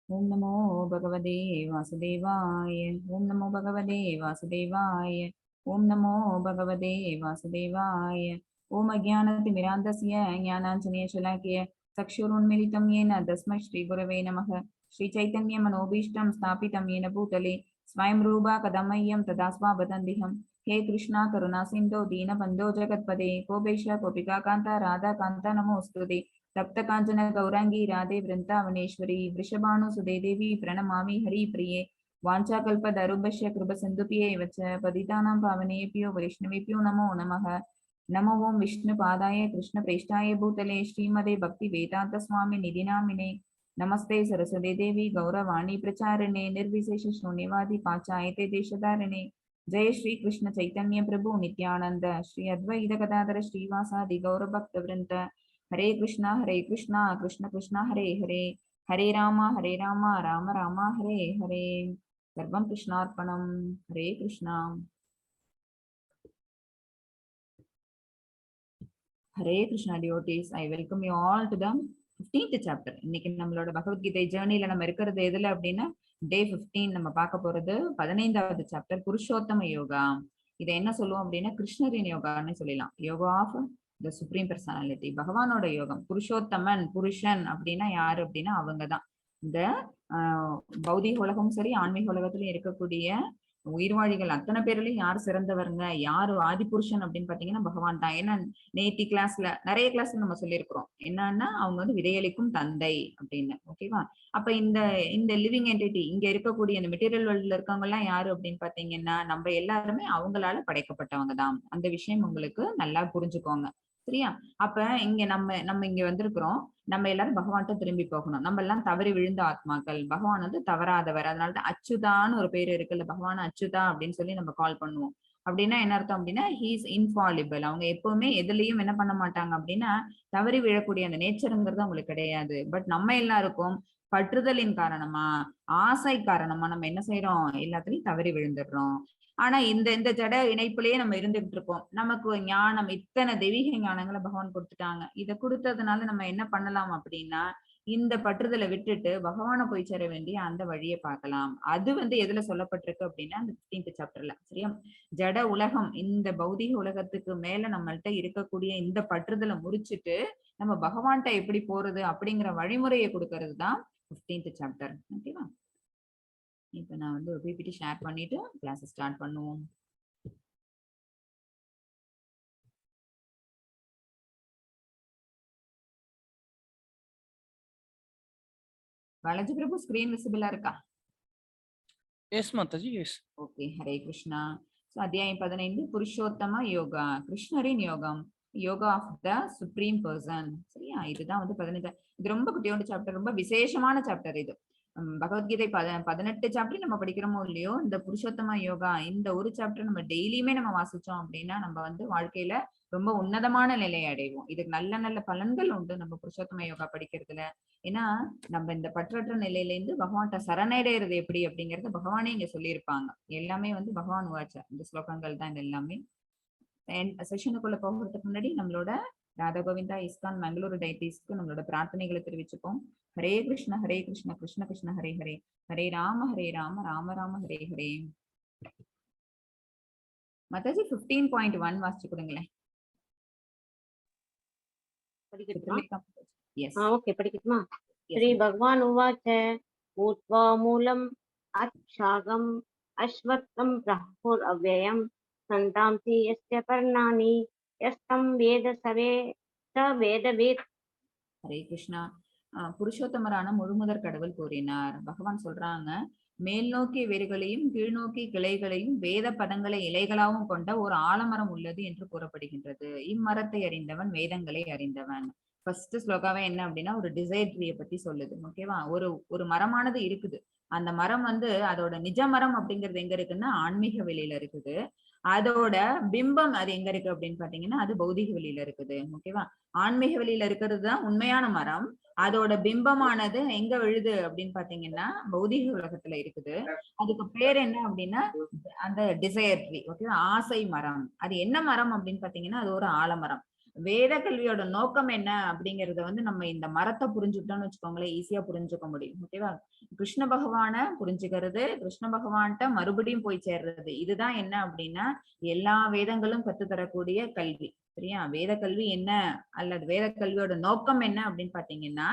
ओम नमो भगवते वासुदेवाय। ओम नमो भगवते वासुदेवाय। ओम नमो भगवते वासुदेवाय। ओम अज्ञानतिमिरान्धस्य ज्ञानाञ्जनेयशलाकय चक्षुरुन्मीलितं येन तस्मै श्रीगुरवे नमः। श्रीचैतन्यमनोभीष्टं स्थापितं येन भूतले स्वयं रूपा कदा मह्यं तदा स्वावदन्तिहं। हे कृष्णा करुणा सिन्धो दीनबन्धो जगत्पते गोपेश गोपिका कान्ता राधा कान्ता नमोऽस्तुते। तप्त कांचन गौरांगी राधे वृंदावनेश्वरी वृषभानुसुते देवी प्रणमामि हरिप्रिये। वाञ्छाकल्पतरुभ्यश्च कृपसिन्धुभ्येव च पतितानां पावनेभ्यो वैष्णवेभ्यो नमो नमः। नमो ओं विष्णुपादाय कृष्णप्रेष्ठाय भूतले श्रीमते भक्तिवेदान्तस्वामिनिधि नामिने। नमस्ते सरस्वती देवी गौरवाणी प्रचारिणे निर्विशेष शून्यवादी पाचायते देशधारिणे। जय श्री कृष्ण चैतन्य प्रभु नित्यानंद श्री अद्वैत गदाधर श्रीवासादि गौरभक्तवृंद। हरे कृष्णा कृष्ण कृष्ण हरे हरे। हरे राम राम राम हरे हरे। सर्वं कृष्णार्पणम। Hare Krishna Hare Krishna devotees. I welcome you all to the 15th chapter. இன்னைக்கு நம்மளோட பகவத்கீதை ஜேர்னில நம்ம இருக்கிறது எதுல அப்படின்னா டே 15 நம்ம பார்க்க போறது 15வது சாப்டர் புருஷோத்தம யோகா. இதை என்ன சொல்லுவோம் அப்படின்னா கிருஷ்ணரின் யோகான்னு சொல்லலாம். Yoga of the supreme personality, பகவானோட யோகம். புருஷோத்தமன் புருஷன் அப்படின்னா யாரு அப்படின்னா அவங்கதான் இந்த பௌதிக உலகம் சரி ஆன்மீக உலகத்திலயும் இருக்கக்கூடிய உயிர்வாழிகள் அத்தனை பேர்லயும் யார் சிறந்தவருங்க, யாரு ஆதிபுருஷன் அப்படின்னு பாத்தீங்கன்னா பகவான் தான். ஏன்னா நேத்தி கிளாஸ்ல நிறைய கிளாஸ்ல நம்ம சொல்லியிருக்கிறோம் என்னன்னா அவங்க வந்து விதையளிக்கும் தந்தை அப்படின்னு. ஓகேவா? அப்ப இந்த இந்த லிவிங் என்டிட்டி இங்க இருக்கக்கூடிய இந்த மெட்டீரியல் வேர்ல்ட்ல இருக்கவங்க எல்லாம் யாரு அப்படின்னு பாத்தீங்கன்னா நம்ம எல்லாருமே அவங்களால படைக்கப்பட்டவங்க தான். அந்த விஷயம் உங்களுக்கு நல்லா புரிஞ்சுக்கோங்க. சரியா? அப்ப இங்க நம்ம நம்ம இங்க வந்திருக்கிறோம். நம்ம எல்லாரும் பகவான்கிட்ட திரும்பி போகணும். நம்ம எல்லாம் தவறி விழுந்த ஆத்மாக்கள். பகவான் வந்து தவறாதவர். அதனாலதான் அச்சுதான்னு ஒரு பேர் இருக்குல்ல, பகவான் அச்சுதா அப்படின்னு சொல்லி நம்ம கால் பண்ணுவோம். அப்படின்னா என்ன அர்த்தம் அப்படின்னா ஹீஸ் இன்ஃபாலிபிள். அவங்க எப்பவுமே எதுலயும் என்ன பண்ண மாட்டாங்க அப்படின்னா தவறி விழக்கூடிய அந்த நேச்சருங்கிறது அவங்களுக்கு கிடையாது. பட் நம்ம எல்லாருக்கும் பற்றுதலின் காரணமா ஆசை காரணமா நம்ம என்ன செய்யறோம், எல்லாத்துலயும் தவறி விழுந்துடுறோம். ஆனா இந்த இந்த ஜட இணைப்புலயே நம்ம இருந்துகிட்டு இருக்கோம். நமக்கு ஞானம் இத்தனை தெய்வீக ஞானங்களை பகவான் கொடுத்துட்டாங்க. இதை கொடுத்ததுனால நம்ம என்ன பண்ணலாம் அப்படின்னா இந்த பற்றுதலை விட்டுட்டு பகவானை போய் சேர வேண்டிய அந்த வழியை பார்க்கலாம். அது வந்து எதுல சொல்லப்பட்டிருக்கு அப்படின்னா அந்த 15th சாப்டர்ல. சரியா? ஜட உலகம் இந்த பௌதிக உலகத்துக்கு மேல நம்மள்ட்ட இருக்கக்கூடிய இந்த பற்றுதலை முறிச்சுட்டு நம்ம பகவான்கிட்ட எப்படி போறது அப்படிங்கிற வழிமுறையை கொடுக்கறது தான் 15th சாப்டர். ஓகேவா? இப்ப நான் வந்து ஒரு பிபிடி ஷேர் பண்ணிட்டு கிளாஸ் ஸ்டார்ட் பண்ணுவோம். பாலாஜி பிரபு ஸ்கிரீன் விசிபிளா இருக்கா? Yes Mataji, yes. Okay. Hare Krishna. அத்தியாயம் 15 புருஷோத்தம யோகா, கிருஷ்ணரின் யோகம், yoga of the supreme person. சரியா? இதுதான் வந்து 15. இது ரொம்ப குட்டியோண்டு சாப்டர், ரொம்ப விசேஷமான சாப்டர் இது. பகவத்கீதை 18 சாப்டர் நம்ம படிக்கிறோமோ இல்லையோ, இந்த புருஷோத்தம யோகா இந்த ஒரு சாப்டர் நம்ம டெய்லியுமே நம்ம வாசிச்சோம் அப்படின்னா நம்ம வந்து வாழ்க்கையில ரொம்ப உன்னதமான நிலையை அடைவோம். இதுக்கு நல்ல நல்ல பலன்கள் உண்டு நம்ம புருஷோத்தம யோகா படிக்கிறதுல. ஏன்னா நம்ம இந்த பற்றற்ற நிலையில இருந்து பகவான்கிட்ட சரணடைறது எப்படி அப்படிங்கறத பகவானே இங்க சொல்லியிருப்பாங்க. எல்லாமே வந்து பகவான் வாச்ச இந்த ஸ்லோகங்கள் தான் எல்லாமே. செஷனுக்குள்ள போகிறதுக்கு முன்னாடி நம்மளோட ராதா கோவிந்தா இஸ்கான் மங்களூரு டைட்டிஸ்க்கு நம்மளோட பிரார்த்தனைகளை தெரிவிச்சுப்போம். ஹரே கிருஷ்ண கிருஷ்ண கிருஷ்ண ஹரே ஹரே, ஹரே ராம ராம ராம ஹரே ஹரே. மாதாஜி 15.1 வாசிச்சு கொடுங்களேன். படிக்கட்டுமா? ஸ்ரீ பகவான் உவாச்ச ஊத்வா மூலம் அச்சாகம் அஸ்வத்தம் பிரஹுர் அவ்யயம் சந்தாம்சி யஸ்ய பர்ணானி யஸ்தம் வேத சவே ச வேதவேத். ஹரே கிருஷ்ணா. புருஷோத்தமரான முழுமுதற் கடவுள் கூறினார். பகவான் சொல்றாங்க, மேல் நோக்கி வேர்களையும் கீழ்நோக்கி கிளைகளையும் வேத பதங்களை இலைகளாகவும் கொண்ட ஒரு ஆலமரம் உள்ளது என்று கூறப்படுகின்றது. இம்மரத்தை அறிந்தவன் வேதங்களை அறிந்தவன். ஃபர்ஸ்ட் ஸ்லோகாவே என்ன அப்படின்னா ஒரு டிசைர் ட்ரீயை பத்தி சொல்லுது. ஓகேவா? ஒரு மரமானது இருக்குது. அந்த மரம் வந்து அதோட நிஜ மரம் அப்படிங்கிறது எங்க இருக்குன்னா ஆன்மீக வெளியில இருக்குது. அதோட பிம்பம் அது எங்க இருக்கு அப்படின்னு பாத்தீங்கன்னா அது பௌதிக வெளியில இருக்குது. ஓகேவா? ஆன்மீக வெளியில இருக்கிறது தான் உண்மையான மரம். அதோட பிம்பமானது எங்க விழுது அப்படின்னு பாத்தீங்கன்னா பௌதிக உலகத்துல இருக்குது. அதுக்கு பேர் என்ன அப்படின்னா அந்த டிசைர் ட்ரீ. ஓகேவா? ஆசை மரம். அது என்ன மரம் அப்படின்னு பாத்தீங்கன்னா அது ஒரு ஆலமரம். வேத கல்வியோட நோக்கம் என்ன அப்படிங்கறத வந்து நம்ம இந்த மரத்தை புரிஞ்சுக்கிட்டோம்னு வச்சுக்கோங்களேன், ஈஸியா புரிஞ்சுக்க முடியும். ஓகேவா? கிருஷ்ண பகவான புரிஞ்சுக்கிறது, கிருஷ்ண பகவான்கிட்ட மறுபடியும் போய் சேர்றது, இதுதான் என்ன அப்படின்னா எல்லா வேதங்களும் கத்துத்தரக்கூடிய கல்வி. சரியா? வேத கல்வி என்ன அல்லது வேத கல்வியோட நோக்கம் என்ன அப்படின்னு பாத்தீங்கன்னா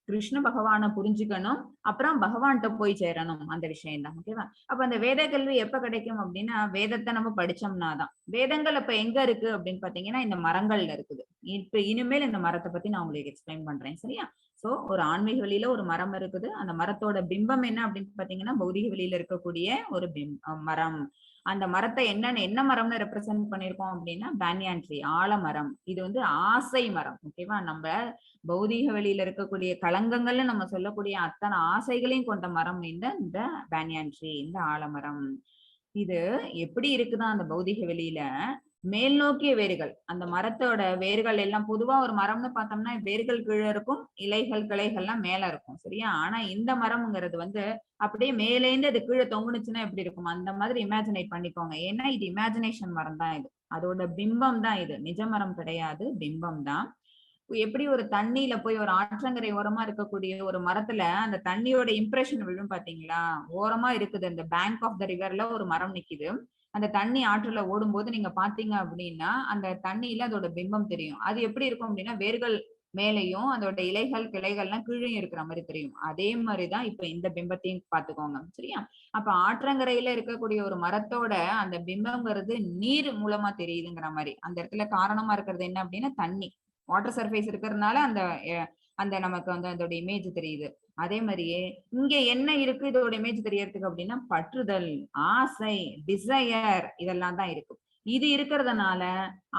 கிருஷ்ண பகவானை புரிஞ்சுக்கணும், அப்புறம் பகவான்கிட்ட போய் சேரணும், அந்த விஷயம் தான். ஓகேவா? அப்ப அந்த வேத கல்வி எப்ப கிடைக்கும் அப்படின்னா வேதத்தை நம்ம படிச்சோம்னா தான். வேதங்கள் அப்ப எங்க இருக்கு அப்படின்னு பாத்தீங்கன்னா இந்த மரங்கள்ல இருக்குது. இப்ப இனிமேல் இந்த மரத்தை பத்தி நான் உங்களுக்கு எக்ஸ்பிளைன் பண்றேன். சரியா? சோ ஒரு ஆன்மீக வழியில ஒரு மரம் இருக்குது. அந்த மரத்தோட பிம்பம் என்ன அப்படின்னு பாத்தீங்கன்னா பௌதிக வெளியில இருக்கக்கூடிய ஒரு மரம். அந்த மரத்தை என்ன மரம்னு ரெப்ரசென்ட் பண்ணிருக்கோம் அப்படின்னா பேனியன் ட்ரீ, ஆலமரம். இது வந்து ஆசை மரம். ஓகேவா? நம்ம பௌதீக வெளியில இருக்கக்கூடிய களங்கங்கள்னு நம்ம சொல்லக்கூடிய அத்தனை ஆசைகளையும் கொண்ட மரம் இந்த பேனியன் ட்ரீ, இந்த ஆலமரம். இது எப்படி இருக்குதான் அந்த பௌதிக வெளியில மேல் நோக்கிய வேர்கள். அந்த மரத்தோட வேர்கள் எல்லாம் பொதுவா ஒரு மரம்னு பார்த்தோம்னா வேர்கள் கீழே இருக்கும், இலைகள் கிளைகள்லாம் மேல இருக்கும். சரியா? ஆனா இந்த மரம்ங்கிறது வந்து அப்படியே மேலேந்து அது கீழே தொங்குனுச்சுன்னா எப்படி இருக்கும் அந்த மாதிரி இமேஜினேட் பண்ணிக்கோங்க. ஏன்னா இது இமேஜினேஷன் மரம் தான். இது அதோட பிம்பம் தான். இது நிஜ மரம் கிடையாது, பிம்பம் தான். எப்படி ஒரு தண்ணியில போய் ஒரு ஆற்றங்கரை ஓரமா இருக்கக்கூடிய ஒரு மரத்துல அந்த தண்ணியோட இம்ப்ரெஷன் விழும் பாத்தீங்களா? ஓரமா இருக்குது அந்த பேங்க் ஆஃப் த ரிவர்ல ஒரு மரம் நிக்குது. அந்த தண்ணி ஆற்றுல ஓடும்போது நீங்க பாத்தீங்க அப்படின்னா அந்த தண்ணியில அதோட பிம்பம் தெரியும். அது எப்படி இருக்கும் அப்படின்னா வேர்கள் மேலையும் அதோட இலைகள் கிளைகள்லாம் கீழேயும் இருக்கிற மாதிரி தெரியும். அதே மாதிரிதான் இப்ப இந்த பிம்பத்தையும் பாத்துக்கோங்க. சரியா? அப்ப ஆற்றங்கரையில இருக்கக்கூடிய ஒரு மரத்தோட அந்த பிம்பம்ங்கிறது நீர் மூலமா தெரியுதுங்கிற மாதிரி. அந்த இடத்துல காரணமா இருக்கிறது என்ன அப்படின்னா தண்ணி, வாட்டர் சர்ஃபேஸ் இருக்கிறதுனால அந்த அந்த நமக்கு வந்து அதோட இமேஜ் தெரியுது. அதே மாதிரியே இங்க என்ன இருக்கு இதோட இமேஜ் தெரியறதுக்கு அப்படின்னா பற்றுதல், ஆசை, டிசையர், இதெல்லாம் தான் இருக்கு. இது இருக்கிறதுனால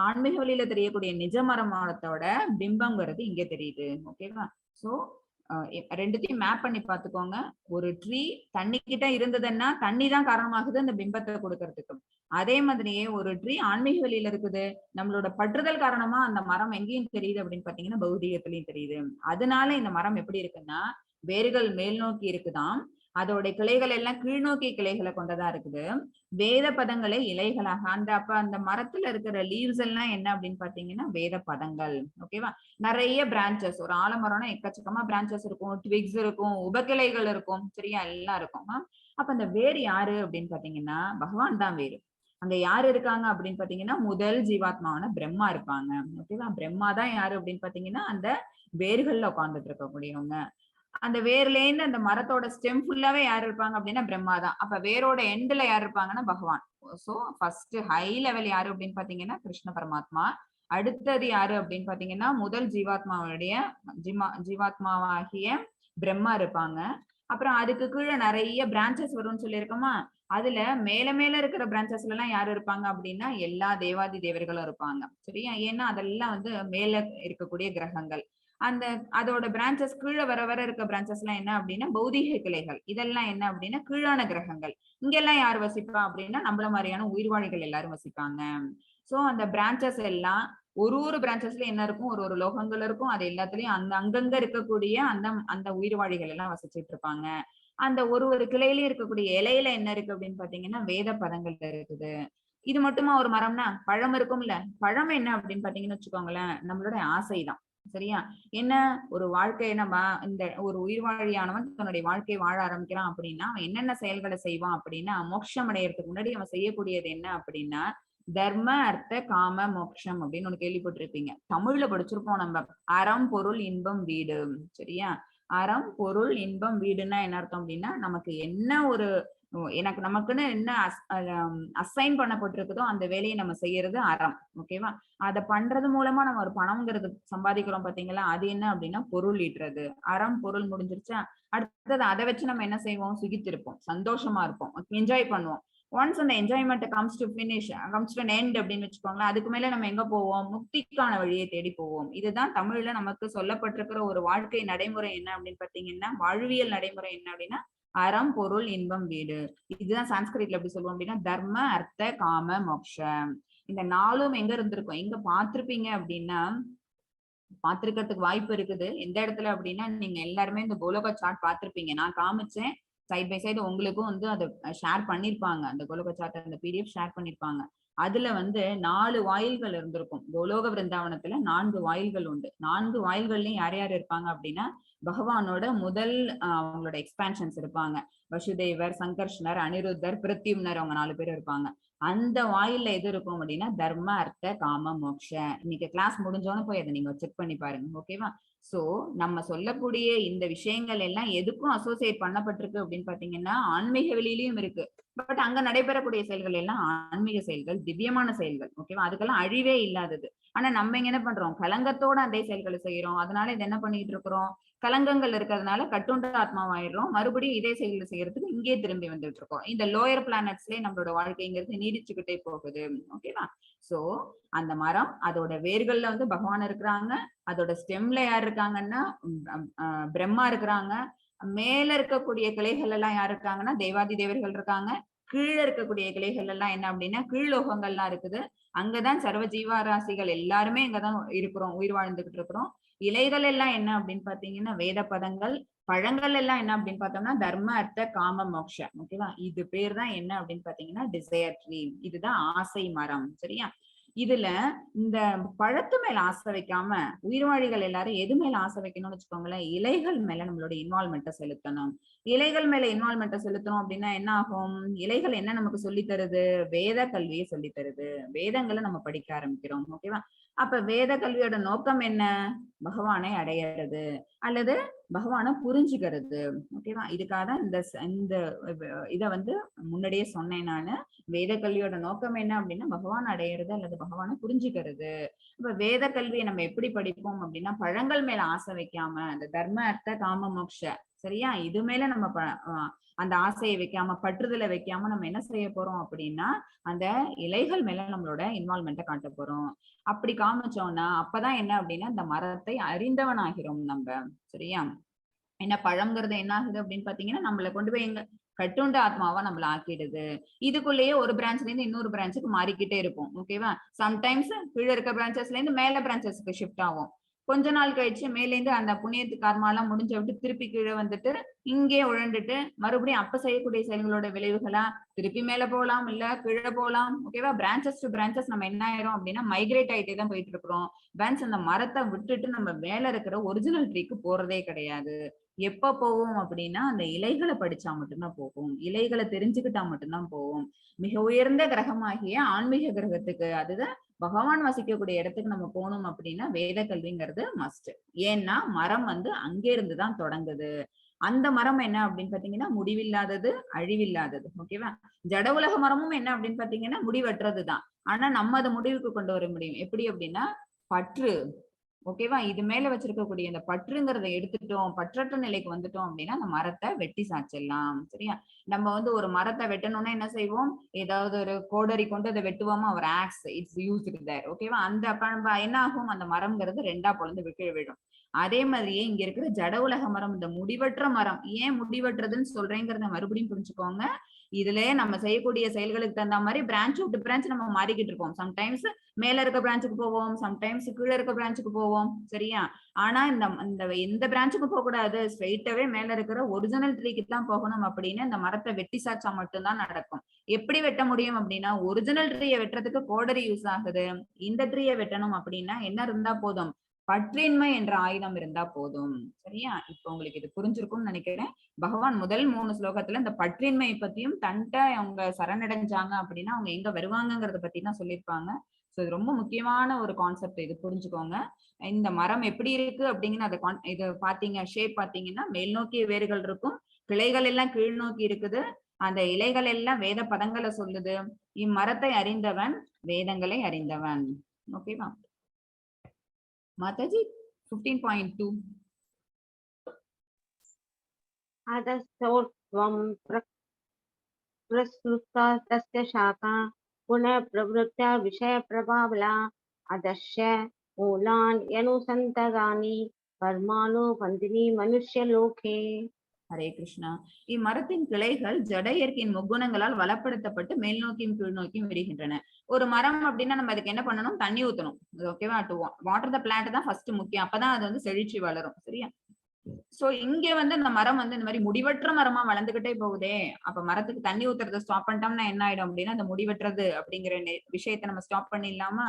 ஆன்மீக வழியில தெரியக்கூடிய நிஜ மரமானத்தோட பிம்பங்கிறது இங்க தெரியுது. ஓகேவா? சோ ரெண்டுத்தையும் மேப் பண்ணி பாத்துக்கோங்க. ஒரு ட்ரீ தண்ணி கிட்ட இருந்ததுன்னா தண்ணி தான் காரணமாகுது அந்த பிம்பத்தை கொடுக்கறதுக்கு. அதே மாதிரியே ஒரு ட்ரீ ஆன்மீக வழியில இருக்குது, நம்மளோட பற்றுதல் காரணமா அந்த மரம் எங்கேயும் தெரியுது அப்படின்னு பாத்தீங்கன்னா பௌதீகத்திலையும் தெரியுது. அதனால இந்த மரம் எப்படி இருக்குன்னா வேர்கள் மேல் நோக்கி இருக்குதாம், அதோட கிளைகள் எல்லாம் கீழ்நோக்கி கிளைகளை கொண்டதா இருக்குது. வேத பதங்களை இலைகளாக அந்த மரத்துல இருக்கிற லீவ்ஸ் எல்லாம் என்ன அப்படின்னு பாத்தீங்கன்னா வேத பதங்கள். ஓகேவா? நிறைய பிரான்சஸ், ஒரு ஆலமரம்னா எக்கச்சக்கமா பிரான்சஸ் இருக்கும், ட்விக்ஸ் இருக்கும், உபகிளைகள் இருக்கும். சரியா? எல்லாம் இருக்கும். அப்ப அந்த வேர் யாரு அப்படின்னு பாத்தீங்கன்னா பகவான் தான் வேறு. அங்க யாரு இருக்காங்க அப்படின்னு பாத்தீங்கன்னா முதல் ஜீவாத்மாவான பிரம்மா இருப்பாங்க. ஓகேவா? பிரம்மா தான் யாரு அப்படின்னு பாத்தீங்கன்னா அந்த வேர்கள்ல உட்கார்ந்துட்டு இருக்கக்கூடியவங்க. அந்த வேர்ல இருந்து அந்த மரத்தோட ஸ்டெம் ஃபுல்லாவே யார் இருப்பாங்க அப்படின்னா பிரம்மா தான். அப்ப வேரோட எண்ட்ல யார் இருப்பாங்கன்னா பகவான். சோ ஃபர்ஸ்ட் ஹை லெவல் யாரு அப்படின்னு பாத்தீங்கன்னா கிருஷ்ண பரமாத்மா. அடுத்தது யாரு அப்படின்னு பாத்தீங்கன்னா முதல் ஜீவாத்மாவாகிய பிரம்மா இருப்பாங்க. அப்புறம் அதுக்கு கீழே நிறைய பிரான்சஸ் வரும்னு சொல்லியிருக்கோமா? அதுல மேல மேல இருக்கிற பிரான்சஸ்ல எல்லாம் யாரு இருப்பாங்க அப்படின்னா எல்லா தேவாதி தேவர்களும் இருப்பாங்க. சரியா? ஏன்னா அதெல்லாம் வந்து மேல இருக்கக்கூடிய கிரகங்கள். அந்த அதோட பிரான்சஸ் கீழே வர வர இருக்க பிரான்சஸ் எல்லாம் என்ன அப்படின்னா பௌதீக கிளைகள். இதெல்லாம் என்ன அப்படின்னா கீழான கிரகங்கள். இங்க எல்லாம் யார் வசிப்பா அப்படின்னா நம்மள மாதிரியான உயிர்வாழிகள் எல்லாரும் வசிப்பாங்க. சோ அந்த பிரான்சஸ் எல்லாம் ஒரு பிரான்சஸ்ல என்ன இருக்கும், ஒரு லோகங்கள் இருக்கும். அது எல்லாத்துலயும் அங்கங்க இருக்கக்கூடிய அந்த அந்த உயிர்வாழிகள் எல்லாம் வசிச்சுட்டு இருப்பாங்க. அந்த ஒரு கிளையிலயும் இருக்கக்கூடிய இலையில என்ன இருக்கு அப்படின்னு பாத்தீங்கன்னா வேத பதங்கள் இருக்குது. இது மட்டுமா ஒரு மரம்னா பழம் இருக்கும்ல, பழம் என்ன அப்படின்னு பாத்தீங்கன்னு வச்சுக்கோங்களேன் நம்மளோட ஆசைதான். சரியா? என்ன ஒரு வாழ்க்கையை நம்ம இந்த ஒரு உயிர்வாழியானவன் தன்னுடைய வாழ்க்கையை வாழ ஆரம்பிக்கிறான் அப்படின்னா அவன் என்னென்ன செயல்களை செய்வான் அப்படின்னா மோட்சம் அடையறதுக்கு முன்னாடி அவன் செய்யக்கூடியது என்ன அப்படின்னா தர்ம அர்த்த காம மோட்சம் அப்படின்னு ஒண்ணு கேள்விப்பட்டிருப்பீங்க. தமிழ்ல படிச்சிருப்போம் நம்ம. அறம் பொருள் இன்பம் வீடு. சரியா? அறம் பொருள் இன்பம் வீடுன்னா என்ன அர்த்தம் அப்படின்னா நமக்கு என்ன ஒரு நமக்குன்னு என்ன அசைன் பண்ணப்பட்டிருக்குதோ அந்த வேலையை நம்ம செய்யறது அறம். ஓகேவா? அதை பண்றது மூலமா நம்ம ஒரு பணம்ங்கிறது சம்பாதிக்கிறோம் பாத்தீங்களா? அது என்ன அப்படின்னா பொருள் ஈட்டுறது. அறம் பொருள் முடிஞ்சிருச்சா? அடுத்தது அதை வச்சு நம்ம என்ன செய்வோம், சுகித்திருப்போம், சந்தோஷமா இருப்போம், என்ஜாய் பண்ணுவோம். ஒன்ஸ் அந்த என்ஜாய்மெண்ட் கம்ஸ் டு எண்ட் அப்படின்னு வச்சுக்கோங்களேன், அதுக்கு மேல நம்ம எங்க போவோம், முக்திக்கான வழியை தேடி போவோம். இதுதான் தமிழ்ல நமக்கு சொல்லப்பட்டிருக்கிற ஒரு வாழ்க்கை நடைமுறை என்ன அப்படின்னு பாத்தீங்கன்னா வாழ்வியல் நடைமுறை என்ன அப்படின்னா அறம் பொருள் இன்பம் வீடு. இதுதான் சான்ஸ்கிரிட்ல எப்படி சொல்லுவோம் அப்படின்னா தர்ம அர்த்த காம மோக்ஷம். இந்த நாளும் எங்க இருந்திருக்கும், எங்க பார்த்திருப்பீங்க அப்படின்னா பார்த்திருக்கிறதுக்கு வாய்ப்பு இருக்குது. எந்த இடத்துல அப்படின்னா நீங்க எல்லாருமே இந்த கோலோக சார்ட் பார்த்திருப்பீங்க. நான் காமிச்சேன் சைட் பை சைடு, உங்களுக்கும் வந்து அதை ஷேர் பண்ணிருப்பாங்க. அந்த கோலோக சார்ட் அந்த பிடிஎஃப் ஷேர் பண்ணிருப்பாங்க. அதுல வந்து 4 வாயில்கள் இருந்திருக்கும். கோலோக விருந்தாவனத்துல 4 வாயில்கள் உண்டு. 4 வாயில்கள்லயும் யார் யார் இருப்பாங்க அப்படின்னா பகவானோட முதல் அவங்களோட எக்ஸ்பான்ஷன்ஸ் இருப்பாங்க. வசுதேவர், சங்கர்ஷ்ணர், அனிருத்தர், பிருத்யும்னர், அவங்க 4 பேர் இருப்பாங்க. அந்த வாயில்ல எது இருக்கும் அப்படின்னா தர்ம, அர்த்த, காம, மோக்ஷ. இன்னைக்கு கிளாஸ் முடிஞ்சோன்னு போய் அதை நீங்க செக் பண்ணி பாருங்க. ஓகேவா? சோ நம்ம சொல்லக்கூடிய இந்த விஷயங்கள் எல்லாம் எதுக்கும் அசோசியேட் பண்ணப்பட்டிருக்கு அப்படின்னு பாத்தீங்கன்னா ஆன்மீக வெளியிலயும் இருக்கு. பட் அங்க நடைபெறக்கூடிய செயல்கள் எல்லாம் ஆன்மீக செயல்கள், திவ்யமான செயல்கள். ஓகேவா? அதுக்கெல்லாம் அழிவே இல்லாதது. ஆனா நம்ம இங்க என்ன பண்றோம்? கலங்கத்தோட அதே செயல்களை செய்யறோம். அதனால இது என்ன பண்ணிட்டு இருக்கிறோம்? கலங்கங்கள் இருக்கிறதுனால கட்டுண்ட ஆத்மாவாயிடுறோம். மறுபடியும் இதே செயல்களை செய்யறதுக்கு இங்கே திரும்பி வந்துட்டு இருக்கோம். இந்த லோயர் பிளானட்ஸ்லயே நம்மளோட வாழ்க்கைங்கிறது நீடிச்சுக்கிட்டே போகுது. ஓகேவா? சோ அந்த மரம், அதோட வேர்கள்ல வந்து பகவான் இருக்கிறாங்க. அதோட ஸ்டெம்ல யார் இருக்காங்கன்னா பிரம்மா இருக்கிறாங்க. மேல இருக்கக்கூடிய கிளைகள் எல்லாம் யார் இருக்காங்கன்னா தேவாதி தேவர்கள் இருக்காங்க. கீழே இருக்கக்கூடிய கிளைகள் எல்லாம் என்ன அப்படின்னா கீழ்லோகங்கள்லாம் இருக்குது. அங்கதான் சர்வ ஜீவராசிகள் எல்லாருமே இங்கதான் இருக்கிறோம், உயிர் வாழ்ந்துகிட்டு இருக்கிறோம். இலைகள் எல்லாம் என்ன அப்படின்னு பாத்தீங்கன்னா வேத பதங்கள். பழங்கள் எல்லாம் என்ன அப்படின்னு பார்த்தோம்னா தர்ம, அர்த்த, காம, மோக்ஷ. ஓகேவா? இது பேர் தான் என்ன அப்படின்னு பாத்தீங்கன்னா டிசையர் ட்ரீ. இதுதான் ஆசை மரம். சரியா? இதுல இந்த பழத்து மேல ஆசை வைக்காம உயிர்வாழிகள் எல்லாரும் எது மேல ஆசை வைக்கணும்னு வச்சுக்கோங்களேன், இலைகள் மேல நம்மளோட இன்வால்மெண்ட்டை செலுத்தணும். இலைகள் மேல இன்வால்மெண்ட்டை செலுத்தணும் அப்படின்னா என்ன ஆகும்? இலைகள் என்ன நமக்கு சொல்லி தருது? வேத கல்வியை சொல்லி தருது. வேதங்களை நம்ம படிக்க ஆரம்பிக்கிறோம். ஓகேவா? அப்ப வேத கல்வியோட நோக்கம் என்ன? பகவானை அடையிறது அல்லது பகவானை புரிஞ்சுக்கிறது. ஓகேவா? இதுக்காக தான் இந்த இத வந்து முன்னாடியே சொன்னேன் நானு. வேத கல்வியோட நோக்கம் என்ன அப்படின்னா பகவான் அடையிறது அல்லது பகவானை புரிஞ்சுக்கிறது. இப்ப வேத கல்வியை நம்ம எப்படி படிப்போம் அப்படின்னா பழங்கள் மேல ஆசை வைக்காம அந்த தர்ம, அர்த்த, காம, மோக்ஷ. சரியா? இது மேல நம்ம அந்த ஆசையை வைக்காம, பற்றுதலை வைக்காம நம்ம என்ன செய்ய போறோம் அப்படின்னா அந்த இலைகள் மேல நம்மளோட இன்வால்மெண்ட்டை காட்ட போறோம். அப்படி காமிச்சோம்னா அப்பதான் என்ன அப்படின்னா இந்த மரத்தை அறிந்தவன் ஆகிறோம் நம்ம. சரியா? என்ன பழம்ங்கிறது என்ன ஆகுது அப்படின்னு பாத்தீங்கன்னா நம்மள கொண்டு போய் எங்க கட்டுண்ட ஆத்மாவா நம்மள ஆக்கிடுது. இதுக்குள்ளேயே ஒரு பிரான்ச்ல இருந்து இன்னொரு பிரான்ச்சுக்கு மாறிக்கிட்டே இருக்கும். ஓகேவா? சம்டைம்ஸ் கீழே இருக்க பிரான்ச்சஸ்ல இருந்து மேல பிரான்ச்சஸ்க்கு ஷிஃப்ட் ஆகும். கொஞ்ச நாள் கழிச்சு மேலேந்து அந்த புண்ணியத்து கர்மா எல்லாம் முடிஞ்ச விட்டு திருப்பி கீழே வந்துட்டு இங்கே உழண்டுட்டு மறுபடியும் அப்ப செய்யக்கூடிய செயல்களோட விளைவுகளா திருப்பி மேல போகலாம், இல்ல கீழே போகலாம். ஓகேவா? பிரான்ச்சஸ் டு பிரான்ச்சஸ் நம்ம என்ன ஆயிரும் அப்படின்னா மைக்ரேட் ஆயிட்டே தான் போயிட்டு இருக்கிறோம். ஒன்ஸ் அந்த மரத்தை விட்டுட்டு நம்ம மேல இருக்கிற ஒரிஜினல் ட்ரீக்கு போறதே கிடையாது. எப்ப போவோம் அப்படின்னா அந்த இலைகளை படிச்சா மட்டும்தான் போகும். இலைகளை தெரிஞ்சுக்கிட்டா மட்டும்தான் போவோம். மிக உயர்ந்த கிரகமாகிய ஆன்மீக கிரகத்துக்கு, அதுதான் பகவான் வசிக்கக்கூடிய இடத்துக்கு நம்ம போகணும் அப்படின்னா வேத கல்விங்கிறது மஸ்ட். ஏன்னா மரம் வந்து அங்கே இருந்துதான் தொடங்குது. அந்த மரம் என்ன அப்படின்னு பாத்தீங்கன்னா முடிவில்லாதது, அழிவில்லாதது. ஓகேவா? ஜட உலக மரமும் என்ன அப்படின்னு பாத்தீங்கன்னா முடிவற்றதுதான். ஆனா நம்ம அதை முடிவுக்கு கொண்டு வர முடியும். எப்படி அப்படின்னா பற்று. ஓகேவா? இது மேல வச்சிருக்கக்கூடிய இந்த பற்றுங்கிறத எடுத்துட்டோம், பற்றற்ற நிலைக்கு வந்துட்டோம் அப்படின்னா அந்த மரத்தை வெட்டி சாச்சிடலாம். சரியா? நம்ம வந்து ஒரு மரத்தை வெட்டணும்னா என்ன செய்வோம்? ஏதாவது ஒரு கோடரி கொண்டு அதை வெட்டுவோமா? ஒரு ஆக்ஸ் இட்ஸ் யூஸ்டு தேர். ஓகேவா? அந்த என்ன ஆகும்? அந்த மரம்ங்கிறது ரெண்டா பொழுது விட்டு விடும். அதே மாதிரியே இங்க இருக்கிற ஜட உலக மரம், இந்த முடிவற்ற மரம். ஏன் முடிவற்றதுன்னு சொல்றேங்கிறத மறுபடியும் புரிஞ்சுக்கோங்க. இதுல நம்ம செய்யக்கூடிய செயல்களுக்கு தகுந்த மாதிரி பிரான்ச் விட்டு பிரான்ச் நம்ம மாறிக்கிட்டு இருக்கோம். சம்டைம்ஸ் மேல இருக்க பிரான்ச்சுக்கு போவோம், சம்டைம்ஸ் கீழே இருக்க பிரான்ச்சுக்கு போவோம். சரியா? ஆனா இந்த எந்த பிரான்ச்சுக்கும் போக கூடாது, ஸ்ட்ரெயிட்டாவே மேல இருக்கிற ஒரிஜினல் ட்ரீக்கு தான் போகணும் அப்படின்னு இந்த மரத்தை வெட்டி சாச்சா மட்டும்தான் நடக்கும். எப்படி வெட்ட முடியும் அப்படின்னா ஒரிஜினல் ட்ரீயை வெட்டுறதுக்கு கோடரி யூஸ் ஆகுது. இந்த ட்ரீயை வெட்டணும் அப்படின்னா என்ன இருந்தா போதும்? பற்றின்மை என்ற ஆயுதம் இருந்தா போதும். சரியா? இப்ப உங்களுக்கு இது புரிஞ்சிருக்கும்னு நினைக்கிறேன். பகவான் முதல் 3 ஸ்லோகத்துல இந்த பற்றின்மை பத்தியும் தன்ட்ட அவங்க சரணடைஞ்சாங்க அப்படின்னா அவங்க எங்க வருவாங்கங்கிறத பத்தி தான் சொல்லியிருப்பாங்க. சோ இது ரொம்ப முக்கியமான ஒரு கான்செப்ட். இது புரிஞ்சுக்கோங்க. இந்த மரம் எப்படி இருக்கு அப்படிங்கிற அதை இது பாத்தீங்க, ஷேப் பாத்தீங்கன்னா மேல் நோக்கிய வேர்கள் இருக்கும், கிளைகள் எல்லாம் கீழ் நோக்கி இருக்குது. அந்த இலைகள் எல்லாம் வேத பதங்களை சொல்லுது. இம்மரத்தை அறிந்தவன் வேதங்களை அறிந்தவன். ஓகேவா? மாதாஜி 15.2. अधस्तोत्वं प्रसृता तस्य शाखा पुनः प्रवृत्ता विषयप्रभावला अधश्य मूलान् यनुसन्ततानि कर्माणो बन्धिनी मनुष्यलोके. ஹரே கிருஷ்ணா. இம்மரத்தின் கிளைகள் ஜட இயற்கையின் முக்குணங்களால் வளப்படுத்தப்பட்டு மேல் நோக்கியும் கீழ் நோக்கியும் விரிகின்றன. ஒரு மரம் அப்படின்னா நம்ம அதுக்கு என்ன பண்ணணும்? தண்ணி ஊத்தணும். ஓகேவா? டு வாட்டர் த பிளான்ட் தான் ஃபர்ஸ்ட் முக்கியம். அப்பதான் அது வந்து செழிச்சு வளரும். சரியா? சோ இங்க வந்து அந்த மரம் வந்து இந்த மாதிரி முடிவற்ற மரமா வளர்ந்துகிட்டே போகுதே, அப்ப மரத்துக்கு தண்ணி ஊத்துறதை ஸ்டாப் பண்ணிட்டோம்னா என்ன ஆயிடும் அப்படின்னா, அந்த முடிவற்றது அப்படிங்கிற விஷயத்த நம்ம ஸ்டாப் பண்ணிடலாமா?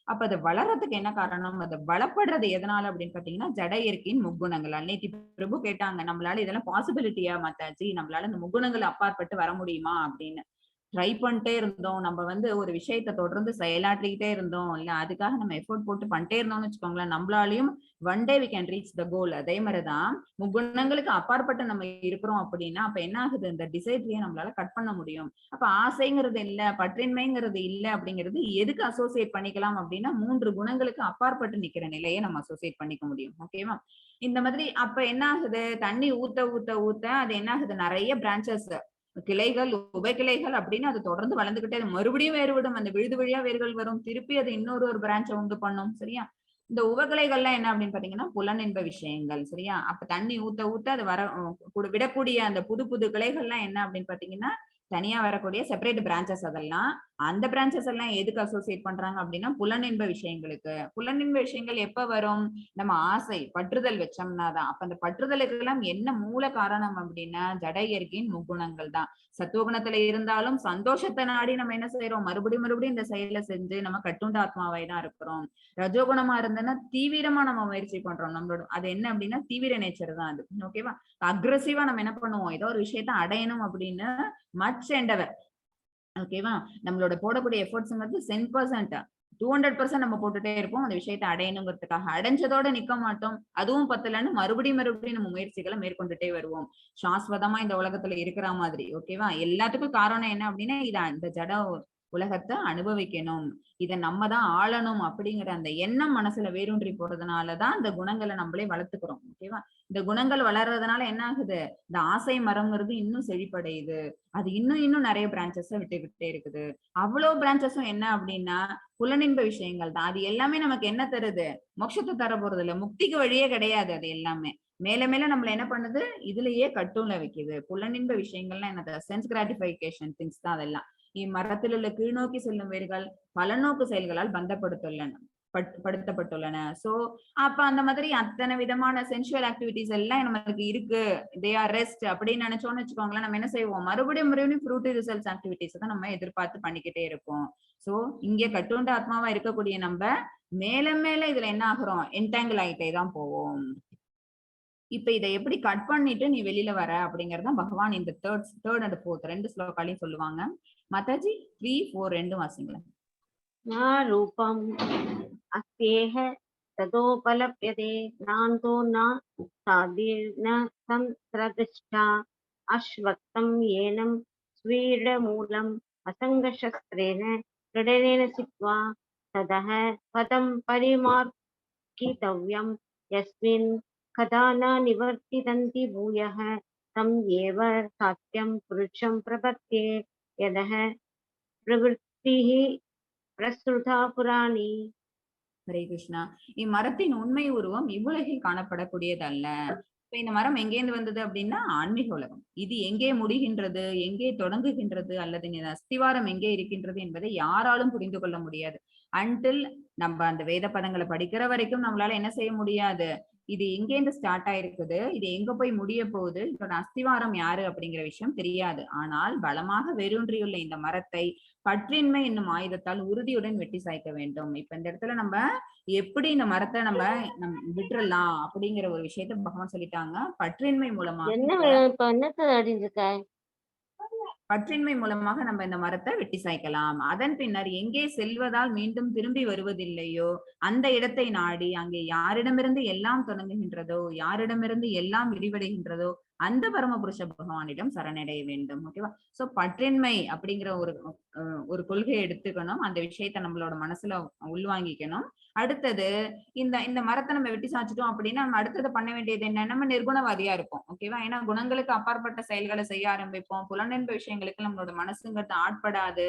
அப்ப அது வளர்றதுக்கு என்ன காரணம்? அது பலப்படுறது எதனால அப்படின்னு பாத்தீங்கன்னா, ஜட இயற்கையின் முக்குணங்களால். நேத்தி பிரபு கேட்டாங்க, நம்மளால இதெல்லாம் பாசிபிலிட்டியா மாத்தாச்சு, நம்மளால இந்த முக்குணங்கள் அப்பாற்பட்டு வர முடியுமா அப்படின்னு. ட்ரை பண்ணிட்டே இருந்தோம். நம்ம வந்து ஒரு விஷயத்த தொடர்ந்து செயலாற்றிக்கிட்டே இருந்தோம். இல்ல அதுக்காக நம்ம எஃபோர்ட் போட்டு பண்ணிட்டே இருந்தோம்னு வச்சுக்கோங்களேன், நம்மளாலயும் one day we can reach the goal. அதே மாதிரிதான் முக்குணங்களுக்கு அப்பாற்பட்டு நம்ம இருக்கிறோம் அப்படின்னா, அப்ப என்ன ஆகுது? இந்த டிசைட்லயே நம்மளால கட் பண்ண முடியும். அப்ப ஆசைங்கிறது இல்ல, பற்றின்மைங்கிறது இல்ல அப்படிங்கிறது எதுக்கு அசோசியேட் பண்ணிக்கலாம் அப்படின்னா, 3 குணங்களுக்கு அப்பாற்பட்டு நிக்கிற நிலையை நம்ம அசோசியேட் பண்ணிக்க முடியும். ஓகேவா? இந்த மாதிரி அப்ப என்ன ஆகுது? தண்ணி ஊத்த ஊத்த ஊத்த அது என்ன ஆகுது? நிறைய பிரான்ச்சஸ், கிளைகள், உபகிளைகள் அப்படின்னு அது தொடர்ந்து வளர்ந்துகிட்டே மறுபடியும் வேறு விடும். அந்த விழுது வழியா வேர்கள் வரும். திருப்பி அது இன்னொரு பிரான்ச்சை உண்டு பண்ணும். சரியா? இந்த உபகிளைகள்லாம் என்ன அப்படின்னு பாத்தீங்கன்னா, புலனின்ப விஷயங்கள். சரியா? அப்ப தண்ணி ஊத்த ஊத்த அது வர விடக்கூடிய அந்த புது புது கிளைகள்லாம் என்ன அப்படின்னு பாத்தீங்கன்னா, தனியா வரக்கூடிய செப்பரேட் பிரான்ச்சஸ். அதெல்லாம் அந்த பிரான்ச்சஸ் எல்லாம் எதுக்கு அசோசியேட் பண்றாங்க அப்படின்னா, புலனின்ப விஷயங்களுக்கு. புலனின்ப விஷயங்கள் எப்ப வரும்? நம்ம ஆசை, பற்றுதல் வச்சோம்னா தான். அப்ப அந்த பற்றுதலுக்கு எல்லாம் என்ன மூல காரணம் அப்படின்னா, ஜட இயற்கையின் முக்குணங்கள் தான். சத்துவகுணத்துல இருந்தாலும் சந்தோஷத்தை நாடி நம்ம என்ன செய்யறோம்? மறுபடியும் இந்த செயலை செஞ்சு நம்ம கட்டுண்ட ஆத்மாவாய் தான் இருக்கிறோம். ரஜோகுணமா இருந்ததுன்னா தீவிரமா நம்ம முயற்சி பண்றோம். நம்மளோட அது என்ன அப்படின்னா தீவிர நேச்சர் தான் அது. ஓகேவா? அக்ரெசிவா நம்ம என்ன பண்ணுவோம்? ஏதோ ஒரு விஷயத்த அடையணும் அப்படின்னு மச் எண்டவர். ஓகேவா? நம்மளோட போடக்கூடிய எஃபோர்ட்ஸ்ங்கிறது 10%, 200% நம்ம போட்டுட்டே இருப்போம் அந்த விஷயத்தை அடையணுங்கிறதுக்காக. அடைஞ்சதோட நிக்க மாட்டோம். அதுவும் பத்தலன்னு மறுபடியும் நம்ம முயற்சிகளை மேற்கொண்டுட்டே வருவோம். சாஸ்வதமா இந்த உலகத்துல இருக்கிற மாதிரி. ஓகேவா? எல்லாத்துக்கும் காரணம் என்ன அப்படின்னா, இந்த ஜட உலகத்தை அனுபவிக்கணும், இதை நம்ம தான் ஆளணும் அப்படிங்கிற அந்த எண்ணம் மனசுல வேரூன்றி போறதுனாலதான் இந்த குணங்களை நம்மளே வளர்த்துக்கிறோம். ஓகேவா? இந்த குணங்கள் வளர்றதுனால என்ன ஆகுது? இந்த ஆசை மரம்ங்கிறது இன்னும் செழிப்படையுது. அது இன்னும் நிறைய பிரான்ச்சஸ் விட்டுக்கிட்டே இருக்குது. அவ்வளவு பிரான்ச்சஸும் என்ன அப்படின்னா புலனின்ப விஷயங்கள் தான். அது எல்லாமே நமக்கு என்ன தருது? மோட்சத்தை தர போறது இல்ல, முக்திக்கு வழியே கிடையாது. அது எல்லாமே மேல மேல நம்மள என்ன பண்ணுது? இதுலயே கட்டுல வைக்குது. புலனின்ப விஷயங்கள்லாம் என்னது? சென்ஸ் கிராட்டிபிகேஷன் திங்ஸ் தான் அதெல்லாம். இம்மரத்தில் உள்ள கீழ்நோக்கி செல்லும் வேர்கள் பலநோக்கு செயல்களால் படுத்தப்பட்டுள்ளன. சோ அப்ப அந்த மாதிரி அத்தனை விதமான சென்சுவல் ஆக்டிவிட்டிஸ் எல்லாம் நமக்கு இருக்கு. தே ஆர் ரெஸ்ட் அப்படின்னு நினைச்சோம்னு வச்சுக்கோங்களேன், நம்ம என்ன செய்வோம்? மறுபடியும் ஃப்ரூட்டி ரிசல்ட்ஸ் ஆக்டிவிட்டிஸ் தான் நம்ம எதிர்பார்த்து பண்ணிக்கிட்டே இருப்போம். சோ இங்க கட்டுண்ட ஆத்மாவா இருக்கக்கூடிய நம்ம மேல இதுல என்ன ஆகுறோம்? என்டாங்கிள் ஆகிட்டே தான் போவோம். இப்ப இதை எப்படி கட் பண்ணிட்டு நீ வெளியில வர அப்படிங்கறத பகவான் இந்த தேர்ட் அண்ட் ஃபோர்த் 2 ஸ்லோகாலையும் சொல்லுவாங்க. மாதாஜி 3, 4 ரெண்டும் வாசிங்களேன். நா ரூபம் அஸ்யேஹ ததோபலப்யதே நாந்தோ ந சாதீர்ண சம்ஸ்ரதிஷ்டா அஸ்வக்தம் ஏனம் ஸ்வீடமூலம் அசங்கசஸ்திரேன கிருடனேன சித்வா ததஹ பதம் பரிமார்கிதவ்யம் யஸ்மின் கதா ந நிவர்த்திதந்தி பூயः தம் ஏவ சாத்யம் புருஷம் பிரபத்தே யதஹ பிரவிற்த்திஹ பிரஸ்ருதா புராணி. ஹரே கிருஷ்ணா. இம்மரத்தின் உண்மை உருவம் இவ்வுலகில் காணப்படக்கூடியதல்ல. இப்ப இந்த மரம் எங்கேருந்து வந்தது அப்படின்னா ஆன்மீக உலகம். இது எங்கே முடிகின்றது, எங்கே தொடங்குகின்றது, அல்லது இந்த அஸ்திவாரம் எங்கே இருக்கின்றது என்பதை யாராலும் புரிந்து கொள்ள முடியாது. அன்டில் நம்ம அந்த வேத பதங்களை படிக்கிற வரைக்கும் நம்மளால என்ன செய்ய முடியாது? இது எங்கேருந்து ஸ்டார்ட் ஆயிருக்குது, இது எங்க போய் முடிய போகுது, இதோட அஸ்திவாரம் யாரு அப்படிங்கிற விஷயம் தெரியாது. ஆனால் பலமாக வேரூன்றியுள்ள இந்த மரத்தை பற்றின்மை என்னும் ஆயுதத்தால் உறுதியுடன் வெட்டி சாய்க்க வேண்டும். இப்ப இந்த இடத்துல நம்ம எப்படி இந்த மரத்தை நம்ம விட்டுறலாம் அப்படிங்கிற ஒரு விஷயத்த பகவான் சொல்லிட்டாங்க. பற்றின்மை மூலமாக பற்றின்மை மூலமாக நம்ம இந்த மரத்தை வெட்டி சாய்க்கலாம். அதன் பின்னர் எங்கே செல்வதால் மீண்டும் திரும்பி வருவதில்லையோ அந்த இடத்தை நாடி அங்கே யாரிடமிருந்து எல்லாம் தொடங்குகின்றதோ, யாரிடமிருந்து எல்லாம் விரிவடைகின்றதோ அந்த பரமபுருஷ பகவானிடம் சரணடைய வேண்டும். ஓகேவா? சோ பற்றின்மை அப்படிங்கிற ஒரு கொள்கையை எடுத்துக்கணும். அந்த விஷயத்த நம்மளோட மனசுல உள்வாங்கிக்கணும். அடுத்தது இந்த மரத்தை நம்ம வெட்டி சாய்ச்சிட்டோம் அப்படின்னா நம்ம அடுத்தது பண்ண வேண்டியது என்ன? நம்ம நிர்குணவாதியா இருப்போம். ஓகேவா? ஏன்னா குணங்களுக்கு அப்பாற்பட்ட செயல்களை செய்ய ஆரம்பிப்போம். புலனின்ப விஷயங்களுக்கு நம்மளோட மனசுங்கிறது ஆட்படாது.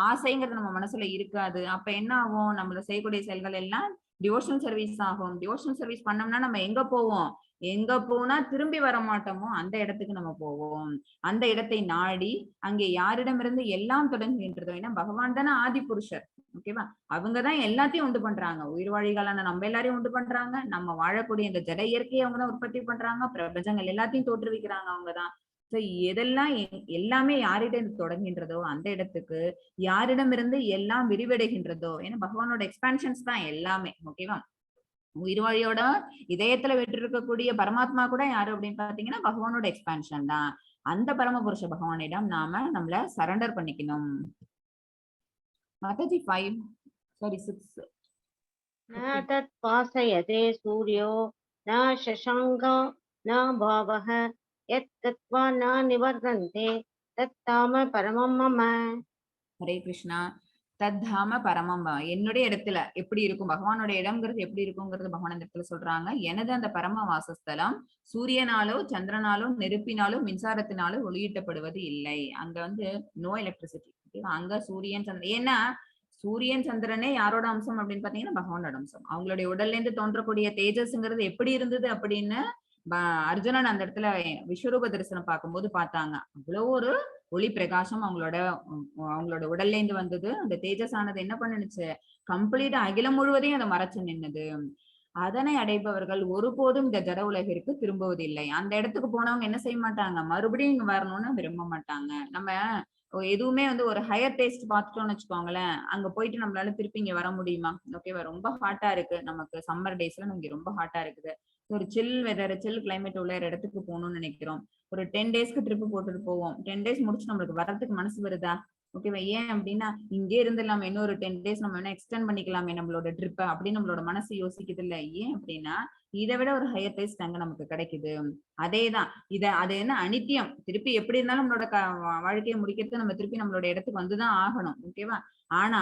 ஆசைங்கிறது நம்ம மனசுல இருக்காது. அப்ப என்ன ஆகும்? நம்மள செய்யக்கூடிய செயல்கள் எல்லாம் டிவோஷனல் சர்வீஸ் ஆகும். டிவோஷனல் சர்வீஸ் பண்ணோம்னா நம்ம எங்க போவோம்? எங்க போனா திரும்பி வர மாட்டோமோ அந்த இடத்துக்கு நம்ம போவோம். அந்த இடத்தை நாடி அங்கே யாரிடமிருந்து எல்லாம் தொடங்குகின்றதோ, ஏன்னா பகவான் தானே ஆதி புருஷர். ஓகேவா? அவங்கதான் எல்லாத்தையும் உண்டு பண்றாங்க. உயிர்வாழிகளான நம்ம எல்லாரையும் உண்டு பண்றாங்க. நம்ம வாழக்கூடிய இந்த ஜட இயற்கையை அவங்கதான் உற்பத்தி பண்றாங்க. பிரபஞ்சங்கள் எல்லாத்தையும் தோற்றுவிக்கிறாங்க அவங்கதான். சோ எதெல்லாம் எல்லாமே யாரிடம் தொடங்குகின்றதோ அந்த இடத்துக்கு, யாரிடமிருந்து எல்லாம் விரிவடைகின்றதோ, ஏன்னா பகவானோட எக்ஸ்பான்ஷன்ஸ் தான் எல்லாமே. ஓகேவா? உயிர்வாழியோட இதயத்துல விட்டிருக்கக்கூடிய பரமாத்மா கூட யாரு அப்படின்னு பாத்தீங்கன்னா பகவானோட எக்ஸ்பான்ஷன் தான். அந்த பரமபுருஷ பகவானிடம் நாம நம்மள சரண்டர் பண்ணிக்கணும். மாதாஜி 5 சாரி 6 न तत् पासयते सूर्यो न शशाङ्को न भावः यत् गत्वा न निवर्तन्ते तत्ताम परमं मम. ஹரே கிருஷ்ணா. தத்தாம பரமம் என்னுடைய இடத்துல எப்படி இருக்கும், பகவானோட இடம்ங்கிறது எப்படி இருக்குங்கிறது பகவான் இந்த இடத்துல சொல்றாங்க. எனது அந்த பரம வாசஸ்தலம் சூரியனாலோ சந்திரனாலோ நெருப்பினாலோ மின்சாரத்தினாலோ ஒளியிட்டப்படுவது இல்லை. அங்க வந்து நோ எலக்ட்ரிசிட்டி. அங்க சூரியன் சந்திரன், ஏன்னா சூரியன் சந்திரனே யாரோட அம்சம் அப்படின்னு பாத்தீங்கன்னா பகவானோட அம்சம். அவங்களுடைய உடல்ல இருந்து தோன்றக்கூடிய தேஜஸ்ங்கிறது எப்படி இருந்தது அப்படின்னு அர்ஜுனன் அந்த இடத்துல விஸ்வரூப தரிசனம் பார்க்கும்போது பார்த்தாங்க. அவ்வளவு ஒரு ஒளி பிரகாசம் அவங்களோட உடல்ல இருந்து வந்தது. அந்த தேஜஸ் ஆனது என்ன பண்ணுச்சு, கம்ப்ளீட் அகிலம் முழுவதையும் அதை மறைச்சு நின்னது. அதனை அடைபவர்கள் ஒருபோதும் இந்த ஜட உலகிற்கு திரும்புவதில்லை. அந்த இடத்துக்கு போனவங்க என்ன செய்ய மாட்டாங்க, மறுபடியும் இங்க வரணும்னு விரும்ப மாட்டாங்க. நம்ம எதுவுமே வந்து ஒரு ஹையர் டேஸ்ட் பார்த்துட்டோம்னு வச்சுக்கோங்களேன், அங்க போயிட்டு நம்மளால திருப்பி இங்க வர முடியுமா? ஓகேவா? ரொம்ப ஹாட்டா இருக்கு, நமக்கு சம்மர் டேஸ்ல இங்க ரொம்ப ஹாட்டா இருக்குது. ஒரு சில் வெதர், சில் கிளைமேட் உள்ள ஒரு இடத்துக்கு போகணும்னு நினைக்கிறோம். ஒரு 10 டேஸ்க்கு ட்ரிப் போட்டுட்டு போவோம். 10 டேஸ் முடிச்சு நம்மளுக்கு வரதுக்கு மனசு வருதா? ஓகேவா? ஏன் அப்படின்னா இங்கே இருந்துடலாமே, இன்னொரு 10 டேஸ் நம்ம வேணா எக்ஸ்டெண்ட் பண்ணிக்கலாமே நம்மளோட ட்ரிப்பை அப்படின்னு நம்மளோட மனசு யோசிக்குது இல்ல. ஏன் அப்படின்னா இதை விட ஒரு ஹையர் டேஸ்ட் அங்க நமக்கு கிடைக்குது. அதேதான் அது என்ன அனித்தியம். திருப்பி எப்படி இருந்தாலும் நம்மளோட வாழ்க்கையை முடிக்கிறது நம்ம திருப்பி நம்மளோட இடத்துக்கு வந்துதான் ஆகணும். ஓகேவா? ஆனா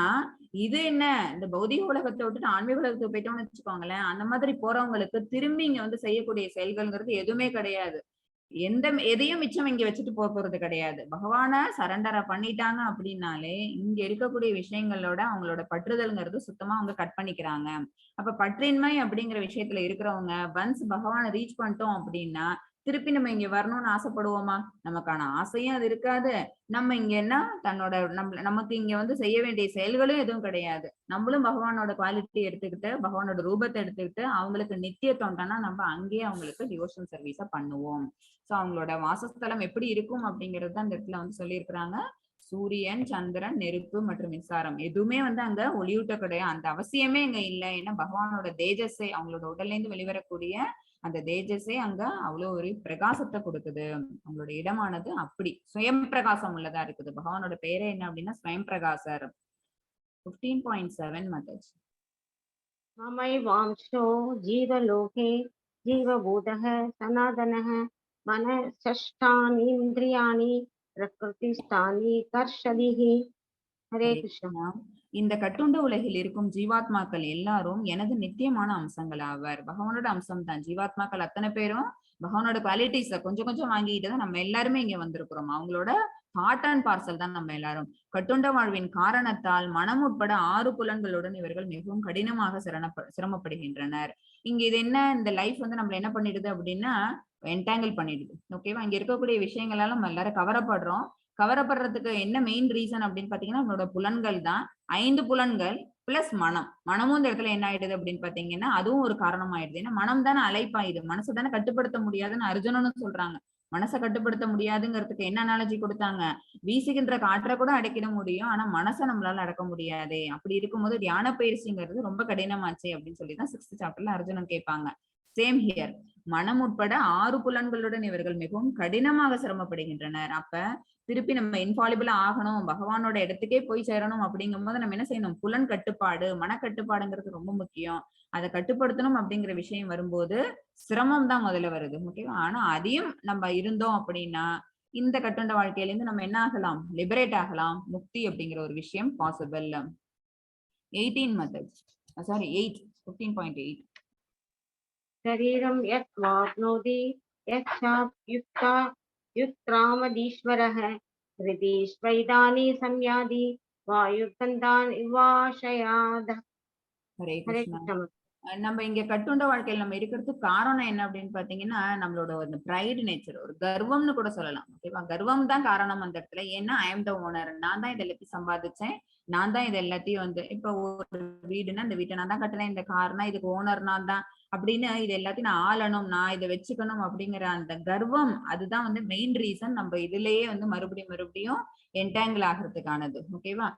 இது என்ன, இந்த பௌதிக உலகத்தை விட்டுட்டு ஆன்மீக உலகத்துக்கு போயிட்டோம்னு வச்சுக்கோங்களேன், அந்த மாதிரி போறவங்களுக்கு திரும்பி இங்க வந்து செய்யக்கூடிய செயல்கள்ங்கிறது எதுவுமே கிடையாது. எதையும் மிச்சம் இங்க வச்சுட்டு போறது கிடையாது. பகவான சரண்டரை பண்ணிட்டாங்க அப்படின்னாலே இங்க இருக்கக்கூடிய விஷயங்களோட அவங்களோட பற்றுதல்ங்கிறது சுத்தமா அவங்க கட் பண்ணிக்கிறாங்க. அப்ப பற்றின்மை அப்படிங்கிற விஷயத்துல இருக்கிறவங்க ஒன்ஸ் பகவானை ரீச் பண்ணிட்டோம் அப்படின்னா திருப்பி நம்ம இங்க வரணும்னு ஆசைப்படுவோமா? நமக்கான ஆசையும் அது இருக்காது. நம்ம இங்க என்ன தன்னோட நமக்கு இங்க வந்து செய்ய வேண்டிய செயல்களும் எதுவும் கிடையாது. நம்மளும் பகவானோட குவாலிட்டி எடுத்துக்கிட்டு பகவானோட ரூபத்தை எடுத்துக்கிட்டு அவங்களுக்கு நித்திய தொண்டனா நம்ம அங்கேயே அவங்களுக்கு டிவோஷனல் சர்வீஸா பண்ணுவோம். சோ அவங்களோட வாசஸ்தலம் எப்படி இருக்கும் அப்படிங்கிறது தான் இந்த இடத்துல வந்து சொல்லியிருக்கிறாங்க. சூரியன், சந்திரன், நெருப்பு மற்றும் மின்சாரம் எதுவுமே வந்து அங்க ஒளியூட்ட கிடையாது. அந்த அவசியமே இங்க இல்லை. ஏன்னா பகவானோட தேஜஸே, அவங்களோட உடல்ல இருந்து வெளிவரக்கூடிய அந்த தேஜஸே அங்க அவ்வளவு ஒரு பிரகாசத்தை கொடுக்குது. அவங்களோட இடமானது அப்படி சுயம் பிரகாசம் உள்ளதா இருக்குது. பகவானோட பேரே என்ன அப்படின்னா ஸ்வயம் பிரகாசர். 15.7 மதஜ். ममै वांशो जीवलोके जीवभूतः सनातनः मनःषष्ठानीन्द्रियाणि प्रकृतिस्थानि कर्षदिः. हरे कृष्ण. இந்த கட்டுண்ட உலகில் இருக்கும் ஜீவாத்மாக்கள் எல்லாரும் எனது நித்தியமான அம்சங்கள் ஆவர். பகவானோட அம்சம் தான் ஜீவாத்மாக்கள் அத்தனை பேரும். பகவானோட குவாலிட்டிஸ கொஞ்சம் கொஞ்சம் வாங்கிட்டு தான் நம்ம எல்லாருமே இங்க வந்திருக்கிறோம். அவங்களோட பார்ட் அண்ட் பார்சல் தான் நம்ம எல்லாரும். கட்டுண்ட வாழ்வின் காரணத்தால் மனம் உட்பட 6 புலன்களுடன் இவர்கள் மிகவும் கடினமாக சிரமப்படுகின்றனர். இங்க இது என்ன, இந்த லைஃப் வந்து நம்மள என்ன பண்ணிடுது அப்படின்னா என்டாங்கிள் பண்ணிடுது. ஓகேவா? இங்க இருக்கக்கூடிய விஷயங்களால நம்ம எல்லாரும் கவரப்படுறோம். கவரப்படுறதுக்கு என்ன மெயின் ரீசன் அப்படின்னு பாத்தீங்கன்னா நம்மளோட புலன்கள் தான். 5 புலன்கள் பிளஸ் மனமும் இந்த இடத்துல என்ன ஆயிடுது அப்படின்னு பாத்தீங்கன்னா அதுவும் ஒரு காரணம் ஆயிடுது. ஏன்னா மனம் தானே அலைப்பாயுது, மனசை தானே கட்டுப்படுத்த முடியாதுன்னு அர்ஜுனனும் சொல்றாங்க. மனசை கட்டுப்படுத்த முடியாதுங்கிறதுக்கு என்ன அனாலஜி கொடுத்தாங்க, வீசுகின்ற காற்றை கூட அடக்கிட முடியும், ஆனா மனசை நம்மளால அடக்க முடியாது. அப்படி இருக்கும்போது தியான பயிற்சிங்கிறது ரொம்ப கடினமாச்சு அப்படின்னு சொல்லிதான் 6th சாப்டர்ல அர்ஜுனன் கேட்பாங்க. Same here. மனம் உட்பட 6 புலன்களுடன் இவர்கள் மிகவும் கடினமாக சிரமப்படுகின்றனர். அப்ப திருப்பி நம்ம இன்ஃபாலிபிளா ஆகணும், பகவானோட இடத்துக்கே போய் சேரணும் அப்படிங்கும் போது நம்ம என்ன செய்யணும், புலன் கட்டுப்பாடு, மனக்கட்டுப்பாடுங்கிறது ரொம்ப முக்கியம். அதை கட்டுப்படுத்தணும் அப்படிங்கிற விஷயம் வரும்போது சிரமம் தான் முதல்ல வருது. ஓகேவா? ஆனா அதையும் நம்ம இருந்தோம் அப்படின்னா இந்த கட்டுண்ட வாழ்க்கையில இருந்து நம்ம என்ன ஆகலாம், லிபரேட் ஆகலாம். முக்தி அப்படிங்கிற ஒரு விஷயம் பாசிபிள். 18 methods sorry 8 15.8. शरीरं यत् वाप्नोति यच्छाप्युक्ता युक्त्रामदीश्वरः हृदि स्वैदानि संयादि वायुर्गन्धान् वाशयाद. हरे हरे कृष्ण. कृष्ण. நம்ம இங்க கட்டுண்ட வாழ்க்கையில நம்ம இருக்கிறதுக்கு காரணம் என்ன அப்படின்னு பாத்தீங்கன்னா, நம்மளோட ஒரு பிரைடு நேச்சர், ஒரு கர்வம்னு கூட சொல்லலாம். ஓகேவா? கர்வம் தான் காரணம் அந்த இடத்துல. ஏன்னா ஐ அம் த ஓனர். நான் தான் இத எல்லாத்தையும் சம்பாதிச்சேன். நான் தான் இது எல்லாத்தையும் வந்து இப்ப ஒரு வீடுன்னா இந்த வீட்டை நான் தான் கட்டுனேன். இந்த கார்னா இதுக்கு ஓனர் நான் தான் அப்படின்னு இது எல்லாத்தையும் நான் ஆளணும், நான் இதை வச்சுக்கணும் அப்படிங்கிற அந்த கர்வம், அதுதான் வந்து மெயின் ரீசன் நம்ம இதுலயே வந்து மறுபடியும் மறுபடியும் என்டாங்கிள் ஆகிறதுக்கானது. ஓகேவா?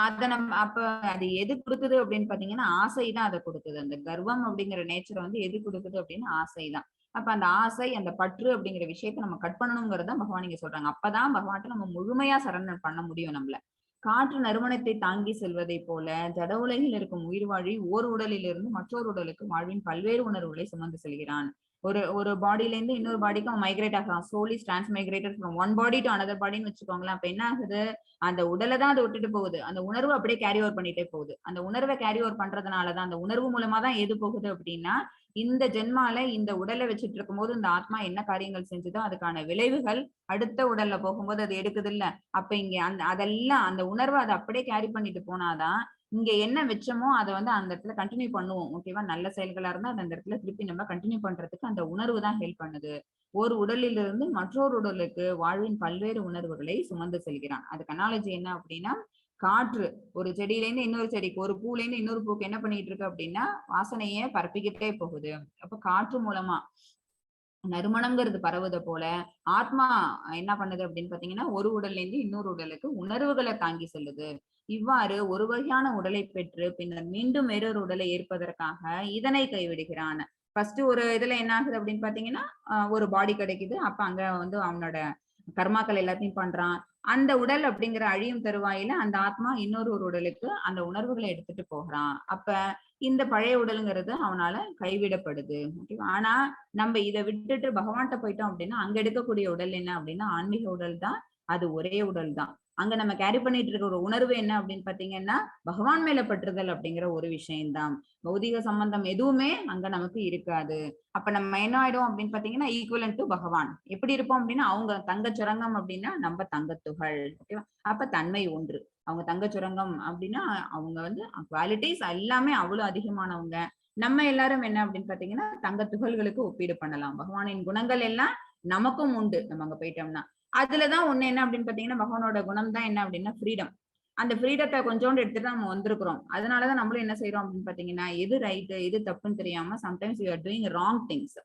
அத நம்ம அப்ப அது எது கொடுக்குது அப்படின்னு பாத்தீங்கன்னா, ஆசைதான் அதை கொடுக்குது. அந்த கர்வம் அப்படிங்கிற நேச்சரை வந்து எது கொடுக்குது அப்படின்னு ஆசைதான். அப்ப அந்த ஆசை, அந்த பற்று அப்படிங்கிற விஷயத்த நம்ம கட் பண்ணணுங்கிறத பகவான் இங்க சொல்றாங்க. அப்பதான் பகவான்ட்ட நம்ம முழுமையா சரண்டர் பண்ண முடியும் நம்மள. காற்று நறுமணத்தை தாங்கி செல்வதை போல ஜட உலகில் இருக்கும் உயிர் வாழி ஓர் உடலிலிருந்து மற்றொரு உடலுக்கு வாழ்வின் பல்வேறு உணர்வுகளை சுமந்து செல்கிறான். ஒரு ஒரு பாடியில இருந்து இன்னொரு பாடிக்கு அவன் மைக்ரேட் ஆகிறான். Soul is transmigrated from one body to another பாடின்னு வச்சுக்கோங்களேன். அப்ப என்ன ஆகுது, அந்த உடலை தான் அதை விட்டுட்டு போகுது. அந்த உணர்வு அப்படியே கேரி ஓவர் பண்ணிட்டே போகுது. அந்த உணர்வை கேரி ஓவர் பண்றதுனாலதான், அந்த உணர்வு மூலமா தான் எது போகுது அப்படின்னா, இந்த ஜென்மால இந்த உடலை வச்சுட்டு இருக்கும்போது இந்த ஆத்மா என்ன காரியங்கள் செஞ்சதோ அதுக்கான விளைவுகள் அடுத்த உடல்ல போகும்போது அது எடுக்குது இல்ல. அப்ப இங்க அந்த அதெல்லாம் அந்த உணர்வை அதை அப்படியே கேரி பண்ணிட்டு போனாதான் இங்க என்ன வச்சோமோ அதை வந்து அந்த இடத்துல கண்டினியூ பண்ணுவோம். ஓகேவா? நல்ல செயல்களா இருந்தா அந்த இடத்துல திருப்பி நம்ம கண்டினியூ பண்றதுக்கு அந்த உணர்வு தான் ஹெல்ப் பண்ணுது. ஒரு உடலிலிருந்து மற்றொரு உடலுக்கு வாழ்வின் பல்வேறு உணர்வுகளை சுமந்து செல்கிறான். அதுக்கு அனாலஜி என்ன அப்படின்னா, காற்று ஒரு செடியில இருந்து இன்னொரு செடிக்கு, ஒரு பூல இருந்து இன்னொரு பூக்கு என்ன பண்ணிட்டு இருக்கு அப்படின்னா வாசனைய பரப்பிக்கிட்டே போகுது. அப்ப காற்று மூலமா நறுமணம்ங்கிறது பரவுத போல ஆத்மா என்ன பண்ணுது அப்படின்னு பாத்தீங்கன்னா, ஒரு உடல்ல இருந்து இன்னொரு உடலுக்கு உணர்வுகளை தாங்கி செல்லுது. இவ்வாறு ஒரு வகையான உடலை பெற்று பின்னர் மீண்டும் வேறொரு உடலை ஏற்பதற்காக இதனை கைவிடுகிறான். ஃபர்ஸ்ட் ஒரு இதுல என்ன ஆகுது அப்படின்னு பாத்தீங்கன்னா, ஒரு பாடி கிடைக்குது. அப்ப அங்க வந்து அவனோட கர்மாக்கள் எல்லாத்தையும் பண்றான். அந்த உடல் அப்படிங்கிற அழியும் தருவாயில அந்த ஆத்மா இன்னொரு ஒரு உடலுக்கு அந்த உணர்வுகளை எடுத்துட்டு போகிறான். அப்ப இந்த பழைய உடலுங்கிறது அவனால கைவிடப்படுது. ஓகேவா? ஆனா நம்ம இதை விட்டுட்டு பகவான்கிட்ட போயிட்டோம் அப்படின்னா, அங்க எடுக்கக்கூடிய உடல் என்ன அப்படின்னா ஆன்மீக உடல் தான். அது ஒரே உடல் தான். அங்க நம்ம கேரி பண்ணிட்டு இருக்க ஒரு உணர்வு என்ன அப்படின்னு பாத்தீங்கன்னா, பகவான் மேல பற்றுதல் அப்படிங்கிற ஒரு விஷயம்தான். பௌதிக சம்பந்தம் எதுவுமே அங்க நமக்கு இருக்காது. அப்ப நம்ம என்ன ஆயிடும் அப்படின்னு பாத்தீங்கன்னா, ஈக்குவலன் டு பகவான். எப்படி இருப்போம் அப்படின்னா, அவங்க தங்க சுரங்கம் அப்படின்னா நம்ம தங்கத்துகள். ஓகேவா? அப்ப தன்மை ஒன்று. அவங்க தங்க சுரங்கம் அப்படின்னா அவங்க வந்து குவாலிட்டிஸ் எல்லாமே அவ்வளவு அதிகமானவங்க. நம்ம எல்லாரும் என்ன அப்படின்னு பாத்தீங்கன்னா, தங்க துகள்களுக்கு ஒப்பீடு பண்ணலாம். பகவானின் குணங்கள் எல்லாம் நமக்கும் உண்டு நம்ம அங்க போயிட்டோம்னா. அதுலதான் ஒண்ணு என்ன அப்படின்னு பாத்தீங்கன்னா, பகவானோட குணம் தான் என்ன அப்படின்னா ஃப்ரீடம். அந்த ஃப்ரீடத்தை கொஞ்சோண்டு எடுத்துட்டு நம்ம வந்திருக்கிறோம். அதனாலதான் நம்மளும் என்ன செய்யறோம் அப்படின்னு பாத்தீங்கன்னா, எது ரைட்டு எது தப்புன்னு தெரியாம sometimes you are doing wrong things.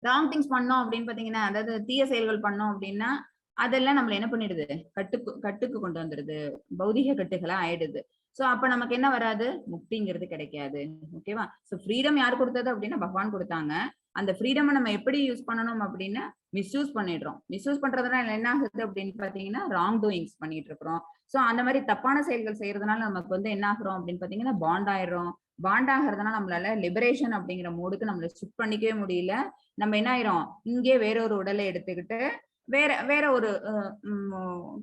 Wrong things பண்ணோம் அப்படின்னு பாத்தீங்கன்னா, அதாவது தீய செயல்கள் பண்ணோம் அப்படின்னா அதெல்லாம் நம்மள என்ன பண்ணிடுது, கட்டுக்கு கட்டுக்கு கொண்டு வந்துடுது. பௌதிக கட்டுகளா ஆயிடுது. சோ அப்ப நமக்கு என்ன வராது, முக்திங்கிறது கிடைக்காது. ஓகேவா? சோ ஃப்ரீடம் யார் கொடுத்தது அப்படின்னா பகவான் கொடுத்தாங்க. அந்த ஃப்ரீடம் நம்ம எப்படி யூஸ் பண்ணணும் அப்படின்னா மிஸ்யூஸ் பண்ணிடுறோம். மிஸ்யூஸ் பண்றதுனால என்ன ஆகுது அப்படின்னு பாத்தீங்கன்னா, ராங் டூயிங்ஸ் பண்ணிட்டு இருக்கிறோம். சோ அந்த மாதிரி தப்பான செயல்கள் செய்யறதுனால நமக்கு வந்து என்ன ஆகுறோம் அப்படின்னு பாத்தீங்கன்னா, பாண்ட் ஆயிடுறோம். பாண்ட் ஆகிறதுனால நம்மளால லிபரேஷன் அப்படிங்கிற மோடுக்கு நம்மள ஷிஃப்ட் பண்ணிக்கவே முடியல. நம்ம என்ன ஆயிரும், இங்கே வேற ஒரு உடலை எடுத்துக்கிட்டு வேற வேற ஒரு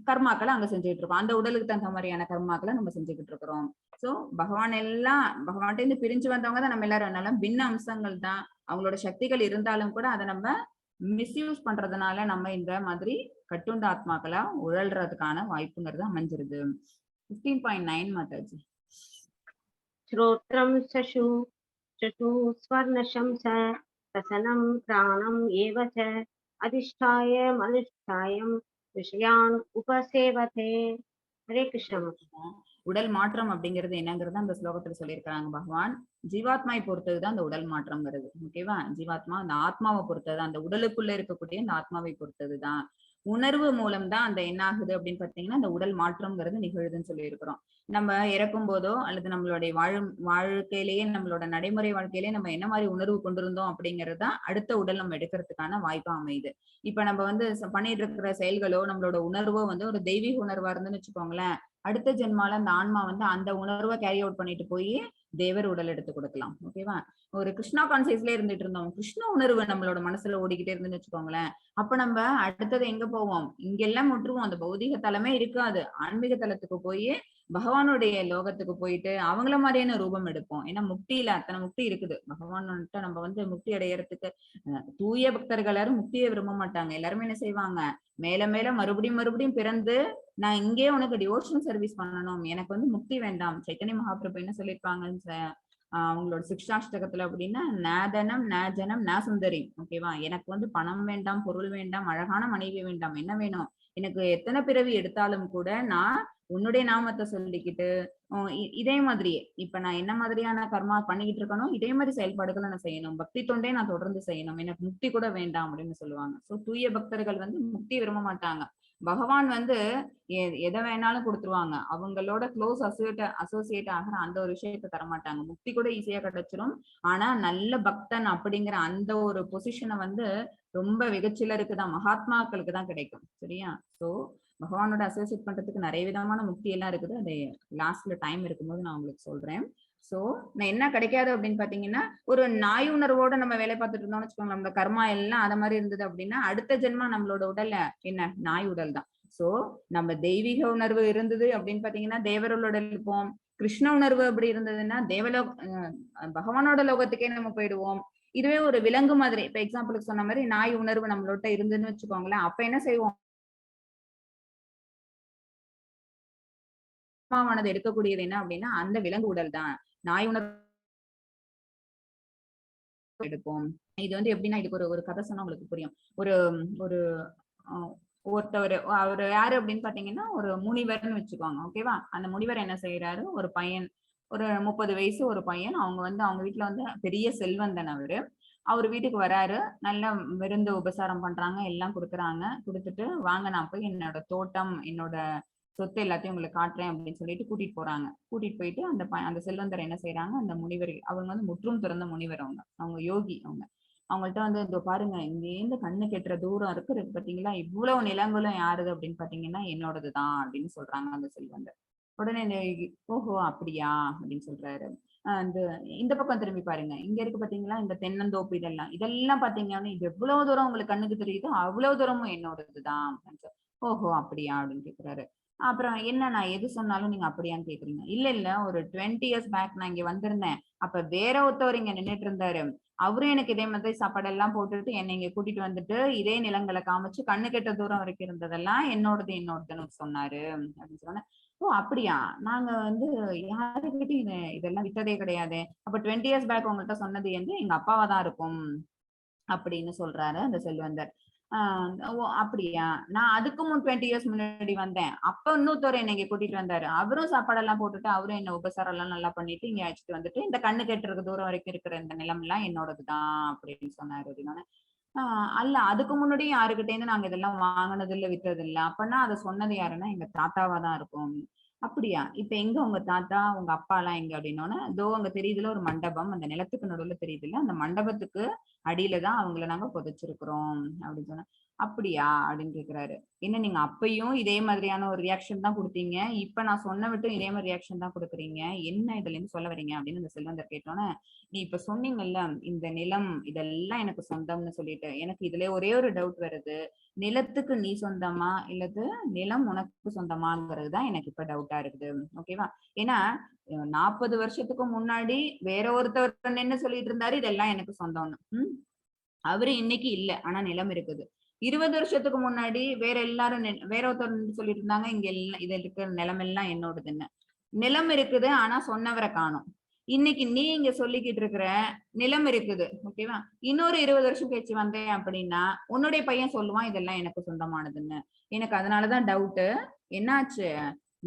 கர்மாக்களை அங்க செஞ்சுட்டு இருக்கோம். அந்த உடலுக்கு தகுந்த மாதிரியான கர்மாக்களை நம்ம செஞ்சுக்கிட்டு இருக்கிறோம். சோ பகவான் எல்லாம் பகவான்கிட்ட இருந்து பிரிஞ்சு வந்தவங்க தான் நம்ம எல்லாரும். அதனால பின்ன அம்சங்கள் தான். அவங்களோட சக்திகள் இருந்தாலும் கூட அதை நம்ம மிஸ்யூஸ் பண்றதுனால நம்ம இந்த மாதிரி கட்டுண்ட ஆத்மாக்களா உழல்றதுக்கான வாய்ப்புங்கிறது அமைஞ்சிருது. 15.9 மாதாஜி. श्रोत्रं शशु स्वर्णशंस रसनं प्राणम् एव च अधिष्ठाय मनुष्ठायं விஷயான் உபசேவதே. ஹரே கிருஷ்ணா. உடல் மாற்றம் அப்படிங்கிறது என்னங்கிறது அந்த ஸ்லோகத்துல சொல்லியிருக்கிறாங்க பகவான். ஜீவாத்மாவை பொறுத்ததுதான் அந்த உடல் மாற்றம்ங்கிறது. ஓகேவா? ஜீவாத்மா அந்த ஆத்மாவை பொறுத்தது, அந்த உடலுக்குள்ள இருக்கக்கூடிய அந்த ஆத்மாவை பொறுத்ததுதான். உணர்வு மூலம் தான் அந்த என்ன ஆகுது அப்படின்னு பாத்தீங்கன்னா அந்த உடல் மாற்றம்ங்கிறது நிகழுதுன்னு சொல்லி இருக்கிறோம். நம்ம இறக்கும் போதோ அல்லது நம்மளுடைய வாழ்க்கையிலேயே நம்மளோட நடைமுறை வாழ்க்கையிலேயே நம்ம என்ன மாதிரி உணர்வு கொண்டிருந்தோம் அப்படிங்கிறது தான் அடுத்த உடல் நம்ம எடுக்கிறதுக்கான வாய்ப்பா அமையுது. இப்ப நம்ம வந்து பண்ணிட்டு இருக்கிற செயல்களோ நம்மளோட உணர்வோ வந்து ஒரு தெய்வீக உணர்வா இருந்துன்னு வச்சுக்கோங்களேன், அடுத்த ஜென்மால அந்த ஆன்மா வந்து அந்த உணர்வை கேரி அவுட் பண்ணிட்டு போய் தேவர் உடல் எடுத்து கொடுக்கலாம். ஓகேவா? ஒரு கிருஷ்ணா கான்சியஸ்ல இருந்துட்டு இருந்தோம், கிருஷ்ண உணர்வு நம்மளோட மனசுல ஓடிக்கிட்டே இருந்துன்னு வச்சுக்கோங்களேன், அப்ப நம்ம அடுத்தது எங்க போவோம், இங்கெல்லாம் முற்றுவோம். அந்த பௌதிக தலமே இருக்காது. ஆன்மீக தலத்துக்கு போய் பகவானுடைய லோகத்துக்கு போயிட்டு அவங்கள மாதிரியான ரூபம் எடுப்போம். ஏன்னா முக்தியில அத்தனை முக்தி இருக்குது. பகவான்கிட்ட நம்ம வந்து முக்தி அடையறதுக்கு தூய பக்தர்கள் எல்லாரும் முக்தியை விரும்ப மாட்டாங்க. எல்லாருமே என்ன செய்வாங்க, மேல மேல மறுபடியும் மறுபடியும் பிறந்து நான் இங்கே உனக்கு டிவோஷனல் சர்வீஸ் பண்ணணும், எனக்கு வந்து முக்தி வேண்டாம். சைத்தன்ய மகாபிரபு என்ன சொல்லியிருப்பாங்க, அவங்களோட சிக்ஷாஷ்டகத்துல அப்படின்னா நாதனம் நாஜனம் நா சுந்தரி. ஓகேவா, எனக்கு வந்து பணம் வேண்டாம், பொருள் வேண்டாம், அழகான மனைவி வேண்டாம், என்ன வேணும், எனக்கு எத்தனை பிறவி எடுத்தாலும் கூட நான் உன்னுடைய நாமத்தை சொல்லிக்கிட்டு இதே மாதிரியே இப்ப நான் என்ன மாதிரியான கர்மா பண்ணிக்கிட்டு இருக்கணும், இதே மாதிரி செயல்பாடுகளை நான் செய்யணும், பக்தி தொண்டே நான் தொடர்ந்து செய்யணும், எனக்கு முக்தி கூட வேண்டாம் அப்படின்னு சொல்லுவாங்க. சோ தூய பக்தர்கள் வந்து முக்தி விரும்ப மாட்டாங்க. பகவான் வந்து எதை வேணாலும் கொடுத்துருவாங்க. அவங்களோட க்ளோஸ் அசோசியேட் ஆகிற அந்த ஒரு விஷயத்த தரமாட்டாங்க. முக்தி கூட ஈஸியா கிடைச்சிரும். ஆனா நல்ல பக்தன் அப்படிங்கிற அந்த ஒரு பொசிஷனை வந்து ரொம்ப வெகுச்சிலருக்கு தான், மகாத்மாக்களுக்கு தான் கிடைக்கும். சரியா? சோ பகவானோட அசோசியேட் பண்றதுக்கு நிறைய விதமான முக்தி எல்லாம் இருக்குது. அதை லாஸ்ட்ல டைம் இருக்கும்போது நான் உங்களுக்கு சொல்றேன். சோ நான் என்ன கிடைக்காது அப்படின்னு பாத்தீங்கன்னா, ஒரு நாய் உணர்வோட நம்ம வேலை பார்த்துட்டு இருந்தோம்னு வச்சுக்கோங்க, நம்ம கர்மா எல்லாம் அத மாதிரி இருந்தது அப்படின்னா அடுத்த ஜென்மா நம்மளோட உடல்ல என்ன நாய் உடல் தான். சோ நம்ம தெய்வீக உணர்வு இருந்தது அப்படின்னு பாத்தீங்கன்னா தேவர்களோட இருப்போம். கிருஷ்ண உணர்வு அப்படி இருந்ததுன்னா பகவானோட லோகத்துக்கே நம்ம போயிடுவோம். இதுவே ஒரு விலங்கு மாதிரி, இப்ப எக்ஸாம்பிளுக்கு சொன்ன மாதிரி நாய் உணர்வு நம்மளோட இருந்துன்னு வச்சுக்கோங்களேன், அப்ப என்ன செய்வோம், ஆத்மாவானது எடுக்கக்கூடியது என்ன அப்படின்னா அந்த விலங்கு உடல் தான். நாய் உணர்வு எடுப்போம். இது வந்து எப்படின்னா, இதுக்கு ஒரு கதை சொன்னா உங்களுக்கு புரியும். ஒரு ஒரு ஒருத்தவர், அவர் யாரு அப்படின்னு பாத்தீங்கன்னா ஒரு முனிவர்னு வச்சுக்கோங்க. ஓகேவா, அந்த முனிவர் என்ன செய்யறாரு, ஒரு பையன், ஒரு 30 வயசு ஒரு பையன், அவங்க வந்து அவங்க வீட்டுல வந்து பெரிய செல்வந்தன் அவரு. அவர் வீட்டுக்கு வராரு, நல்ல விருந்து உபசாரம் பண்றாங்க, எல்லாம் கொடுக்குறாங்க. கொடுத்துட்டு வாங்க நான் போய் என்னோட தோட்டம், என்னோட சொத்து எல்லாத்தையும் உங்களுக்கு காட்டுறேன் அப்படின்னு சொல்லிட்டு கூட்டிட்டு போறாங்க. கூட்டிட்டு போயிட்டு அந்த செல்வந்தர் என்ன செய்யறாங்க, அந்த முனிவர், அவங்க வந்து முற்றும் துறந்த முனிவர், அவங்க யோகி. அவங்கள்ட்ட வந்து இதோ பாருங்க, இங்கேருந்து கண்ணு கெட்டுற தூரம் இருக்கு பாத்தீங்களா, இவ்வளவு நிலங்களும் யாருது அப்படின்னு பாத்தீங்கன்னா என்னோடதுதான் அப்படின்னு சொல்றாங்க அந்த செல்வந்தர். உடனே ஓஹோ அப்படியா அப்படின்னு சொல்றாரு. அந்த இந்த பக்கம் திரும்பி பாருங்க, இங்க இருக்கு பாத்தீங்களா இந்த தென்னந்தோப்பு, இதெல்லாம் பாத்தீங்கன்னா இது எவ்வளவு தூரம் உங்களுக்கு கண்ணுக்கு தெரியுதோ அவ்வளவு தூரமும் என்னோடதுதான். ஓஹோ அப்படியா அப்படின்னு கேக்குறாரு. அப்புறம் என்ன, நான் எது சொன்னாலும் நீங்க அப்படியான்னு கேக்குறீங்க. இல்ல ஒரு 20 years பேக் நான் இங்க வந்திருந்தேன், அப்ப வேற ஒருத்தவர் இங்க நின்னுட்டு இருந்தாரு, அவரும் எனக்கு இதே மாதிரி சாப்பாடெல்லாம் போட்டுட்டு என்னை இங்க கூட்டிட்டு வந்துட்டு இதே நிலங்களை காமிச்சு கண்ணு கெட்ட தூரம் வரைக்கும் இருந்ததெல்லாம் என்னோடதுன்னு சொன்னாரு அப்படின்னு சொன்ன. ஓ அப்படியா, நாங்க வந்து யாருக்கிட்டையும் இதெல்லாம் வித்ததே கிடையாது, அப்ப 20 years பேக் உங்கள்கிட்ட சொன்னது வந்து எங்க அப்பாவா தான் இருக்கும் அப்படின்னு சொல்றாரு அந்த செல்வந்தர். ஓ அப்படியா, நான் அதுக்கு 20 years முன்னாடி வந்தேன், அப்ப இன்னொருத்தவர் என்னை இங்க கூட்டிட்டு வந்தாரு, அவரும் சாப்பாடெல்லாம் போட்டுட்டு அவரும் என்ன உபசாரம் எல்லாம் நல்லா பண்ணிட்டு இங்க அழைச்சிட்டு வந்துட்டு இந்த கண்ணு கெட்டுறதுக்கு தூரம் வரைக்கும் இருக்கிற இந்த நிலம் எல்லாம் என்னோடதுதான் அப்படின்னு சொன்னாரு. அப்படின்னா அல்ல, அதுக்கு முன்னாடியும் யாருக்கிட்டே இருந்து நாங்க இதெல்லாம் வாங்கினது இல்ல, வித்தது இல்ல, அப்பன்னா அதை சொன்னது யாருன்னா எங்க தாத்தாவா தான் இருக்கும். அப்படியா, இப்ப எங்க உங்க தாத்தா உங்க அப்பா எல்லாம் எங்க அப்படின்னோன்னு, இதோ அங்க தெரியுதுல ஒரு மண்டபம், அந்த நிலத்துக்கு நடுவுல தெரியுதுல்ல, அந்த மண்டபத்துக்கு அடியில தான் அவங்கள நாங்க புதைச்சிருக்கிறோம் அப்படின்னு சொன்னா. அப்படியா அப்படின்னு கேக்குறாரு. என்ன நீங்க அப்பயும் இதே மாதிரியான ஒரு ரியாக்ஷன் தான் கொடுத்தீங்க, இப்ப நான் சொன்ன விட்டு இதே மாதிரி ரியாக்ஷன் தான் கொடுக்குறீங்க, என்ன இதுல இருந்து சொல்ல வரீங்க அப்படின்னு இந்த செல்வந்தர் கேட்டோன்னே, நீ இப்ப சொன்னீங்கல்ல இந்த நிலம் இதெல்லாம் எனக்கு சொந்தம்னு சொல்லிட்டு, எனக்கு இதுல ஒரே ஒரு டவுட் வருது, நிலத்துக்கு நீ சொந்தமா இல்லது நிலம் உனக்கு சொந்தமாங்கிறது தான் எனக்கு இப்ப டவுட்டா இருக்குது. ஓகேவா, ஏன்னா 40 வருஷத்துக்கு முன்னாடி வேற ஒருத்தர் என்ன சொல்லிட்டு இருந்தாரு, இதெல்லாம் எனக்கு சொந்தம்னு. அவரு இன்னைக்கு இல்ல, ஆனா நிலம் இருக்குது. 20 வருஷத்துக்கு முன்னாடி வேற எல்லாரும் வேற ஒருத்தர் சொல்லிட்டு இருந்தாங்க, இங்க எல்லாம் இது இருக்கிற நிலம் எல்லாம் என்னோடதுன்னு. நிலம் இருக்குது ஆனா சொன்னவரை காணும். இன்னைக்கு நீ இங்க சொல்லிக்கிட்டு இருக்கிற நிலம் இருக்குது, ஓகேவா, இன்னொரு 20 வருஷம் கழிச்சு வந்தேன் அப்படின்னா உன்னுடைய பையன் சொல்லுவான் இதெல்லாம் எனக்கு சொந்தமானதுன்னு. எனக்கு அதனாலதான் டவுட்டு, என்னாச்சு,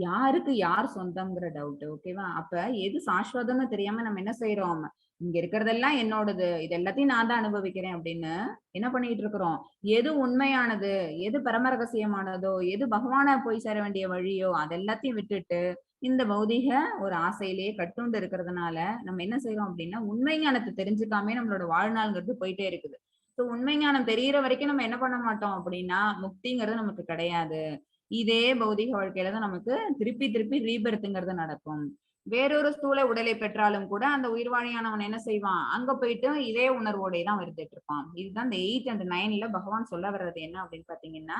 யாருக்கு யார் சொந்தம்ங்கிற டவுட். ஓகேவா, அப்ப எது சாஸ்வதம்னு தெரியாம நம்ம என்ன செய்யறோம், இங்க இருக்கிறதெல்லாம் என்னோடது, இது எல்லாத்தையும் நான் தான் அனுபவிக்கிறேன் அப்படின்னு என்ன பண்ணிட்டு இருக்கிறோம். எது உண்மையானது, எது பரம ரகசியமானதோ, எது பகவான போய் சேர வேண்டிய வழியோ அதெல்லாத்தையும் விட்டுட்டு இந்த பௌதிக ஒரு ஆசையிலேயே கட்டுண்டு இருக்கிறதுனால நம்ம என்ன செய்யறோம் அப்படின்னா உண்மை ஞானத்தை தெரிஞ்சுக்காமே நம்மளோட வாழ்நாள்ங்கிறது போயிட்டே இருக்குது. ஸோ உண்மை ஞானம் தெரியற வரைக்கும் நம்ம என்ன பண்ண மாட்டோம் அப்படின்னா முக்திங்கிறது நமக்கு கிடையாது. இதே பௌதிக வாழ்க்கையில தான் நமக்கு திருப்பி திருப்பி ரீபெர்த்துங்கிறது நடக்கும். வேறொரு ஸ்தூல உடலை பெற்றாலும் கூட அந்த உயிர்வாணியானவன் என்ன செய்வான், அங்க போயிட்டு இதே உணர்வோடே தான் வருந்துட்டு இருப்பான். இதுதான் இந்த 8 and 9ல பகவான் சொல்ல வர்றது என்ன அப்படின்னு பாத்தீங்கன்னா,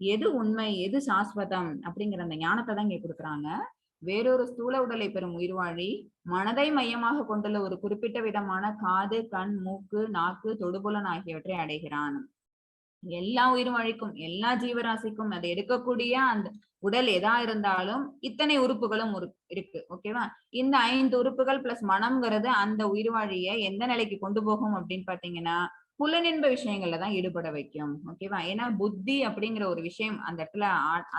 எது உண்மை எது சாஸ்வதம் அப்படிங்கிற அந்த ஞானத்தை தான் இங்க கொடுக்குறாங்க. வேறொரு ஸ்தூல உடலை பெறும் உயிர்வாழி மனதை மையமாக கொண்டுள்ள ஒரு குறிப்பிட்ட விதமான காது கண் மூக்கு நாக்கு தொடுபுலன் ஆகியவற்றை அடைகிறான். எல்லா உயிரும் அழிக்கும், எல்லா ஜீவராசிக்கும் அது எடுக்கக்கூடிய அந்த உடல் எதா இருந்தாலும் இத்தனை உறுப்புகளும் இருக்கு. ஓகேவா? இந்த 5 உறுப்புகள் பிளஸ் மனம்ங்கிறது அந்த உயிர்வாழிய எந்த நிலைக்கு கொண்டு போகும் அப்படின்னு பாத்தீங்கன்னா புலனின்ப விஷயங்கள்ல தான் ஈடுபட வைக்கும். ஓகேவா? ஏன்னா புத்தி அப்படிங்கிற ஒரு விஷயம் அந்த இடத்துல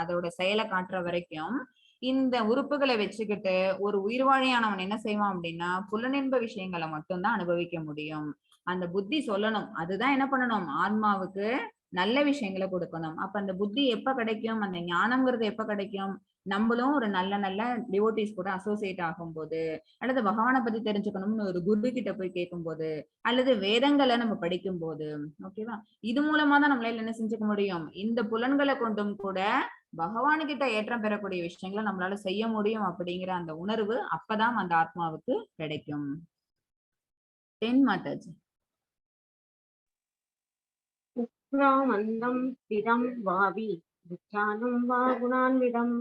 அதோட செயலை காட்டுற வரைக்கும் இந்த உறுப்புகளை வச்சுக்கிட்டு ஒரு உயிர்வாழியானவன் என்ன செய்வான் அப்படின்னா புலனின்ப விஷயங்களை மட்டும்தான் அனுபவிக்க முடியும். அந்த புத்தி சொல்லணும், அதுதான் என்ன பண்ணணும், ஆன்மாவுக்கு நல்ல விஷயங்களை கொடுக்கணும். அப்ப அந்த புத்தி எப்ப கிடைக்கும், அந்த ஞானம்ங்கிறது எப்ப கிடைக்கும், நம்மளும் ஒரு நல்ல நல்ல டிவோட்டிஸ் கூட அசோசியேட் ஆகும் போது, அல்லது பகவானை பத்தி தெரிஞ்சுக்கணும்னு ஒரு குரு கிட்ட போய் கேட்கும் போது, அல்லது வேதங்களை நம்ம படிக்கும் போது. ஓகேவா? இது மூலமா தான் நம்மளால என்ன செஞ்சுக்க முடியும், இந்த புலன்களை கொண்டும் கூட பகவானு கிட்ட ஏற்றம் பெறக்கூடிய விஷயங்களை நம்மளால செய்ய முடியும் அப்படிங்கிற அந்த உணர்வு அப்பதான் அந்த ஆத்மாவுக்கு கிடைக்கும். 10 மாதாஜி. உக்ராமந்தம் ஸ்திரம் வாவி விச்சானம் வா குணான்விதம்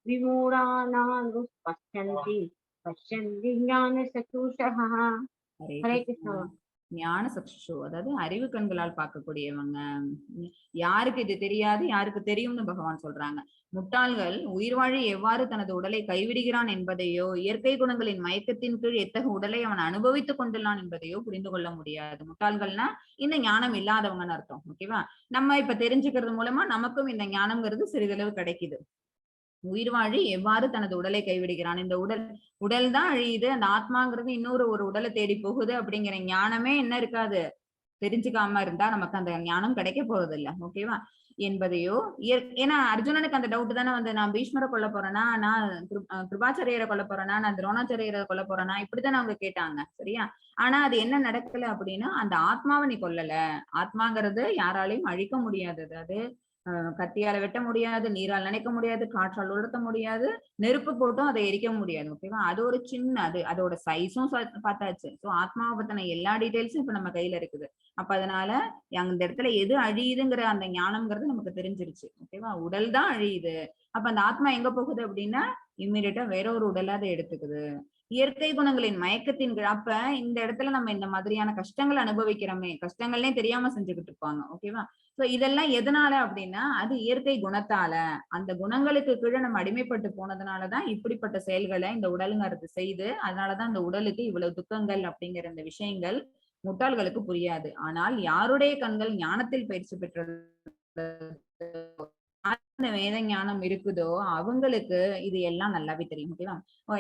விமூடானானு பஷ்யந்தி பஷ்யந்தி ஞான சதுஷஹ. ஹரே கிருஷ்ணா. ஞான சக்ஷு, அதாவது அறிவு கண்களால் பார்க்கக்கூடியவங்க. யாருக்கு இது தெரியாது, யாருக்கு தெரியும்னு பகவான் சொல்றாங்க. முட்டாள்கள் உயிர்வாழி எவ்வாறு தனது உடலை கைவிடுகிறான் என்பதையோ, இயற்கை குணங்களின் மயக்கத்தின் கீழ் எத்தகைய உடலை அவன் அனுபவித்துக் கொண்டுள்ளான் என்பதையோ புரிந்து கொள்ள முடியாது. முட்டாள்கள்னா இந்த ஞானம் இல்லாதவங்கன்னு அர்த்தம். ஓகேவா? நம்ம இப்ப தெரிஞ்சுக்கிறது மூலமா நமக்கும் இந்த ஞானம்ங்கிறது சிறிதளவு கிடைக்குது. உயிர்வாழி எவ்வாறு தனது உடலை கைவிடுகிறான், இந்த உடல் தான் அழியுது, அந்த ஆத்மாங்கிறது இன்னொரு ஒரு உடலை தேடி போகுது அப்படிங்கிற ஞானமே என்ன இருக்காது, தெரிஞ்சுக்காம இருந்தா நமக்கு அந்த ஞானம் கிடைக்க போறது இல்ல. ஓகேவா? என்பதையோ ஏன்னா அர்ஜுனனுக்கு அந்த டவுட் தானே வந்து, நான் பீஷ்மரை கொல்ல போறேன்னா, நான் கிருபாச்சாரியரை கொல்ல போறேன்னா, நான் துரோணாச்சாரியரை கொல்ல போறேன்னா, இப்படித்தானே அவங்க கேட்டாங்க. சரியா? ஆனா அது என்ன நடக்கல அப்படின்னா, அந்த ஆத்மாவை நீ கொல்லல, ஆத்மாங்கிறது யாராலையும் அழிக்க முடியாதது. அது கத்தியால வெட்ட முடியாது, நீரால் நினைக்க முடியாது, காற்றால் உலர்த்த முடியாது, நெருப்பு போட்டும் அதை எரிக்க முடியாது. ஓகேவா? அது ஒரு சின்ன அதோட சைஸும் பார்த்தாச்சு. சோ ஆத்மாவை பத்தின எல்லா டீடைல்ஸும் இப்ப நம்ம கையில இருக்குது. அப்ப அதனால அந்த இடத்துல எது அழியுதுங்கிற அந்த ஞானம்ங்கிறது நமக்கு தெரிஞ்சிருச்சு. ஓகேவா? உடல் தான் அழியுது. அப்ப அந்த ஆத்மா எங்க போகுது அப்படின்னா இம்மிடியட்டா வேற ஒரு உடலா அதை எடுத்துக்குது. இயற்கை குணங்களின் மயக்கத்தின் அப்ப இந்த இடத்துல நம்ம இந்த மாதிரியான கஷ்டங்கள் அனுபவிக்கிறோமே, கஷ்டங்கள்னே தெரியாம செஞ்சுக்கிட்டு இருப்பாங்க. ஓகேவா? சோ இதெல்லாம் எதனால அப்படின்னா அது இயற்கை குணத்தால, அந்த குணங்களுக்கு கீழே நம்ம அடிமைப்பட்டு போனதுனாலதான் இப்படிப்பட்ட செயல்களை இந்த உடலுங்கிறது செய்து. அதனாலதான் இந்த உடலுக்கு இவ்வளவு துக்கங்கள் அப்படிங்கிற இந்த விஷயங்கள் முட்டாள்களுக்கு புரியாது. ஆனால் யாருடைய கண்கள் ஞானத்தில் பயிற்சி பெற்றது, வேத ஞானம் இருக்குதோ அவங்களுக்கு இது எல்லாம் நல்லாவே தெரியும். ஓகேவா?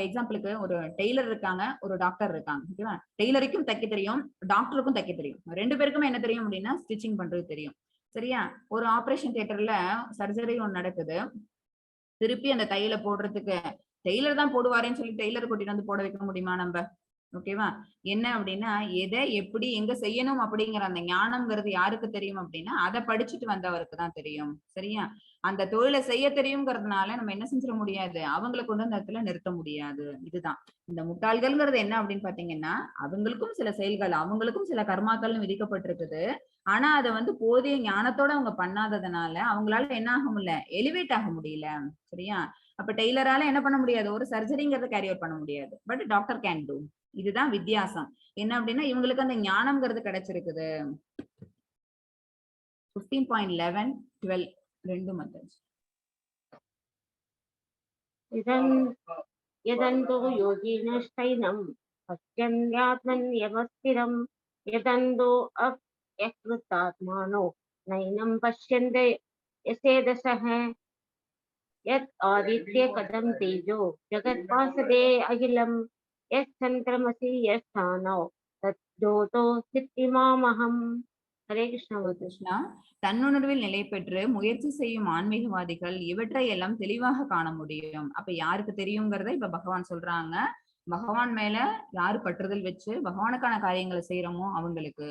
எக்ஸாம்பிளுக்கு ஒரு டெய்லர் இருக்காங்க, ஒரு டாக்டர் இருக்காங்க. ஓகேவா? டெய்லருக்கும் தைக்க தெரியும், டாக்டருக்கும் தைக்க தெரியும். 2 பேருக்குமே என்ன தெரியும் அப்படின்னா ஸ்டிச்சிங் பண்றது தெரியும். சரியா? ஒரு ஆபரேஷன் தியேட்டர்ல சர்ஜரி ஒன்று நடக்குது, திருப்பி அந்த தையல போடுறதுக்கு டெய்லர் தான் போடுவாரேன்னு சொல்லி டெய்லர் கூட்டிட்டு வந்து போட வைக்க முடியுமா நம்ம? ஓகேவா? என்ன அப்படின்னா எதை எப்படி எங்க செய்யணும் அப்படிங்கிற அந்த ஞானம்ங்கிறது யாருக்கு தெரியும் அப்படின்னா அதை படிச்சுட்டு வந்தவருக்கு தான் தெரியும். சரியா? அந்த தொழிலை செய்ய தெரியுங்கிறதுனால நம்ம என்ன செஞ்சிட முடியாது, அவங்களை கொண்டு அந்த இடத்துல நிறுத்த முடியாது. இதுதான் இந்த முட்டாள்கள்ங்கிறது என்ன அப்படின்னு பாத்தீங்கன்னா, அவங்களுக்கும் சில செயல்கள், அவங்களுக்கும் சில கர்மாக்கள்னு விதிக்கப்பட்டிருக்குது. ஆனா அதை வந்து போதிய ஞானத்தோட அவங்க பண்ணாததுனால அவங்களால என்ன ஆக முடியல, எலிவேட் ஆக முடியல. சரியா? அப்ப டெய்லரால என்ன பண்ண முடியாது, ஒரு சர்ஜரிங்கிறத கேரி அவுட் பண்ண முடியாது. But doctor can do. இதுதான் வித்தியாசம். என்ன அப்படின்னா இவங்களுக்கு அந்த ஞானம்ங்கிறது கிடைச்சிருக்குது. 15.11 12 ரெண்டு மெத்தட்ஸ். யதந்தோ யோகினஸ்தைனம் பஷ்யந்யாத்மன்யவஸ்திரம் யதந்தோ யக்ருதாத்மானோ நைனம் பஷ்யந்தே யசேதசஹ யத் ஆதித்ய கதம் தேஜோ ஜகத்பாசதே அகிலம் யத் சந்திரமசி யஸ்தானோ தத் ஜோதோ சித்திமாமஹம். ஹரே கிருஷ்ணா. கிருஷ்ணா. தன்னுணர்வில் நிலை பெற்று முயற்சி செய்யும் ஆன்மீகவாதிகள் இவற்றை எல்லாம் தெளிவாக காண முடியும். அப்ப யாருக்கு தெரியுங்கிறத இப்ப பகவான் சொல்றாங்க. பகவான் மேல யாரு பற்றுதல் வச்சு பகவானுக்கான காரியங்களை செய்யறோமோ அவங்களுக்கு,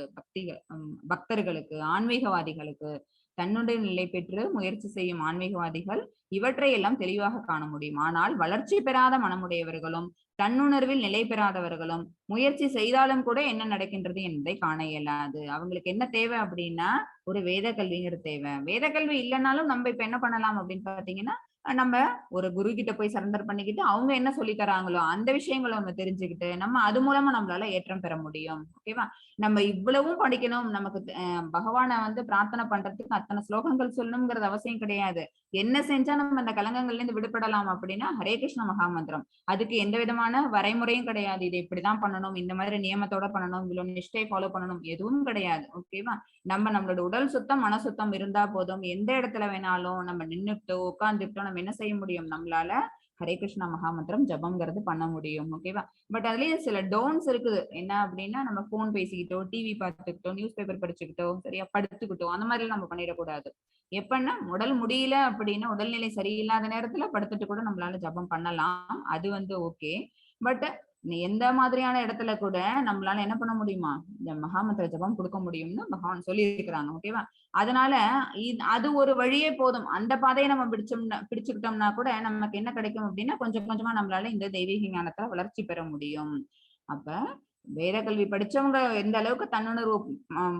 பக்தர்களுக்கு, ஆன்மீகவாதிகளுக்கு, தன்னுடைய நிலை பெற்று முயற்சி செய்யும் ஆன்மீகவாதிகள் இவற்றை எல்லாம் தெளிவாக காண முடியும். ஆனால் வளர்ச்சி பெறாத மனமுடையவர்களும் தன்னுணர்வில் நிலை பெறாதவர்களும் முயற்சி செய்தாலும் கூட என்ன நடக்கின்றது என்பதை காண இயலாது. அவங்களுக்கு என்ன தேவை அப்படின்னா ஒரு வேத கல்விங்கிறது தேவை. வேத கல்வி இல்லைன்னாலும் நம்ம இப்ப என்ன பண்ணலாம் அப்படின்னு பாத்தீங்கன்னா நம்ம ஒரு குரு கிட்ட போய் சரண்டர் பண்ணிக்கிட்டு அவங்க என்ன சொல்லி தராங்களோ அந்த விஷயங்களை நம்ம தெரிஞ்சுக்கிட்டு நம்ம அது மூலமா நம்மளால ஏற்றம் பெற முடியும். ஓகேவா? நம்ம இவ்வளவும் படிக்கணும், நமக்கு பகவானை வந்து பிரார்த்தனை பண்றதுக்கு அத்தனை ஸ்லோகங்கள் சொல்லணுங்கிறது அவசியம் கிடையாது. என்ன செஞ்சா நம்ம அந்த கலங்கங்கள்ல இருந்து விடுபடலாம் அப்படின்னா ஹரே கிருஷ்ண மகாமந்திரம். அதுக்கு எந்த விதமான வரைமுறையும் கிடையாது. இது இப்படிதான் பண்ணணும், இந்த மாதிரி நியமத்தோட பண்ணணும், இவ்வளவு நிஷ்டை ஃபாலோ பண்ணணும், எதுவும் கிடையாது. ஓகேவா? நம்மளோட உடல் சுத்தம் மன சுத்தம் இருந்தா போதும். எந்த இடத்துல வேணாலும் நம்ம நின்னுட்டோ உட்கார்ந்துட்டோ நம்ம என்ன செய்ய முடியும், நம்மளால ஹரே கிருஷ்ணா மகாமந்திரம் ஜபம்ங்கிறது பண்ண முடியும். ஓகேவா? பட் அதுலயே சில டோன்ஸ் இருக்குது. என்ன அப்படின்னா நம்ம போன் பேசிக்கிட்டோ, டிவி பார்த்துக்கிட்டோ, நியூஸ் பேப்பர் படிச்சுக்கிட்டோ, சரியா படுத்துக்கிட்டோ அந்த மாதிரி நம்ம பண்ணிடக்கூடாது. எப்பன்னா உடல் முடியல அப்படின்னா, உடல்நிலை சரியில்லாத நேரத்துல படுத்துட்டு கூட நம்மளால ஜபம் பண்ணலாம். அது வந்து ஓகே. பட் எந்த மாதிரியான இடத்துல கூட நம்மளால என்ன பண்ண முடியுமா, இந்த மகாமந்திர ஜபம் கொடுக்க முடியும்னு பகவான் சொல்லி இருக்கிறாங்க. ஓகேவா? அதனால அது ஒரு வழியே போதும். அந்த பாதையை நம்ம பிடிச்சுக்கிட்டோம்னா கூட நமக்கு என்ன கிடைக்கும் அப்படின்னா, கொஞ்சம் கொஞ்சமா நம்மளால இந்த தெய்வீக ஞானத்துல வளர்ச்சி பெற முடியும். அப்ப வேத கல்வி படிச்சவங்க எந்த அளவுக்கு தன்னுணர்வு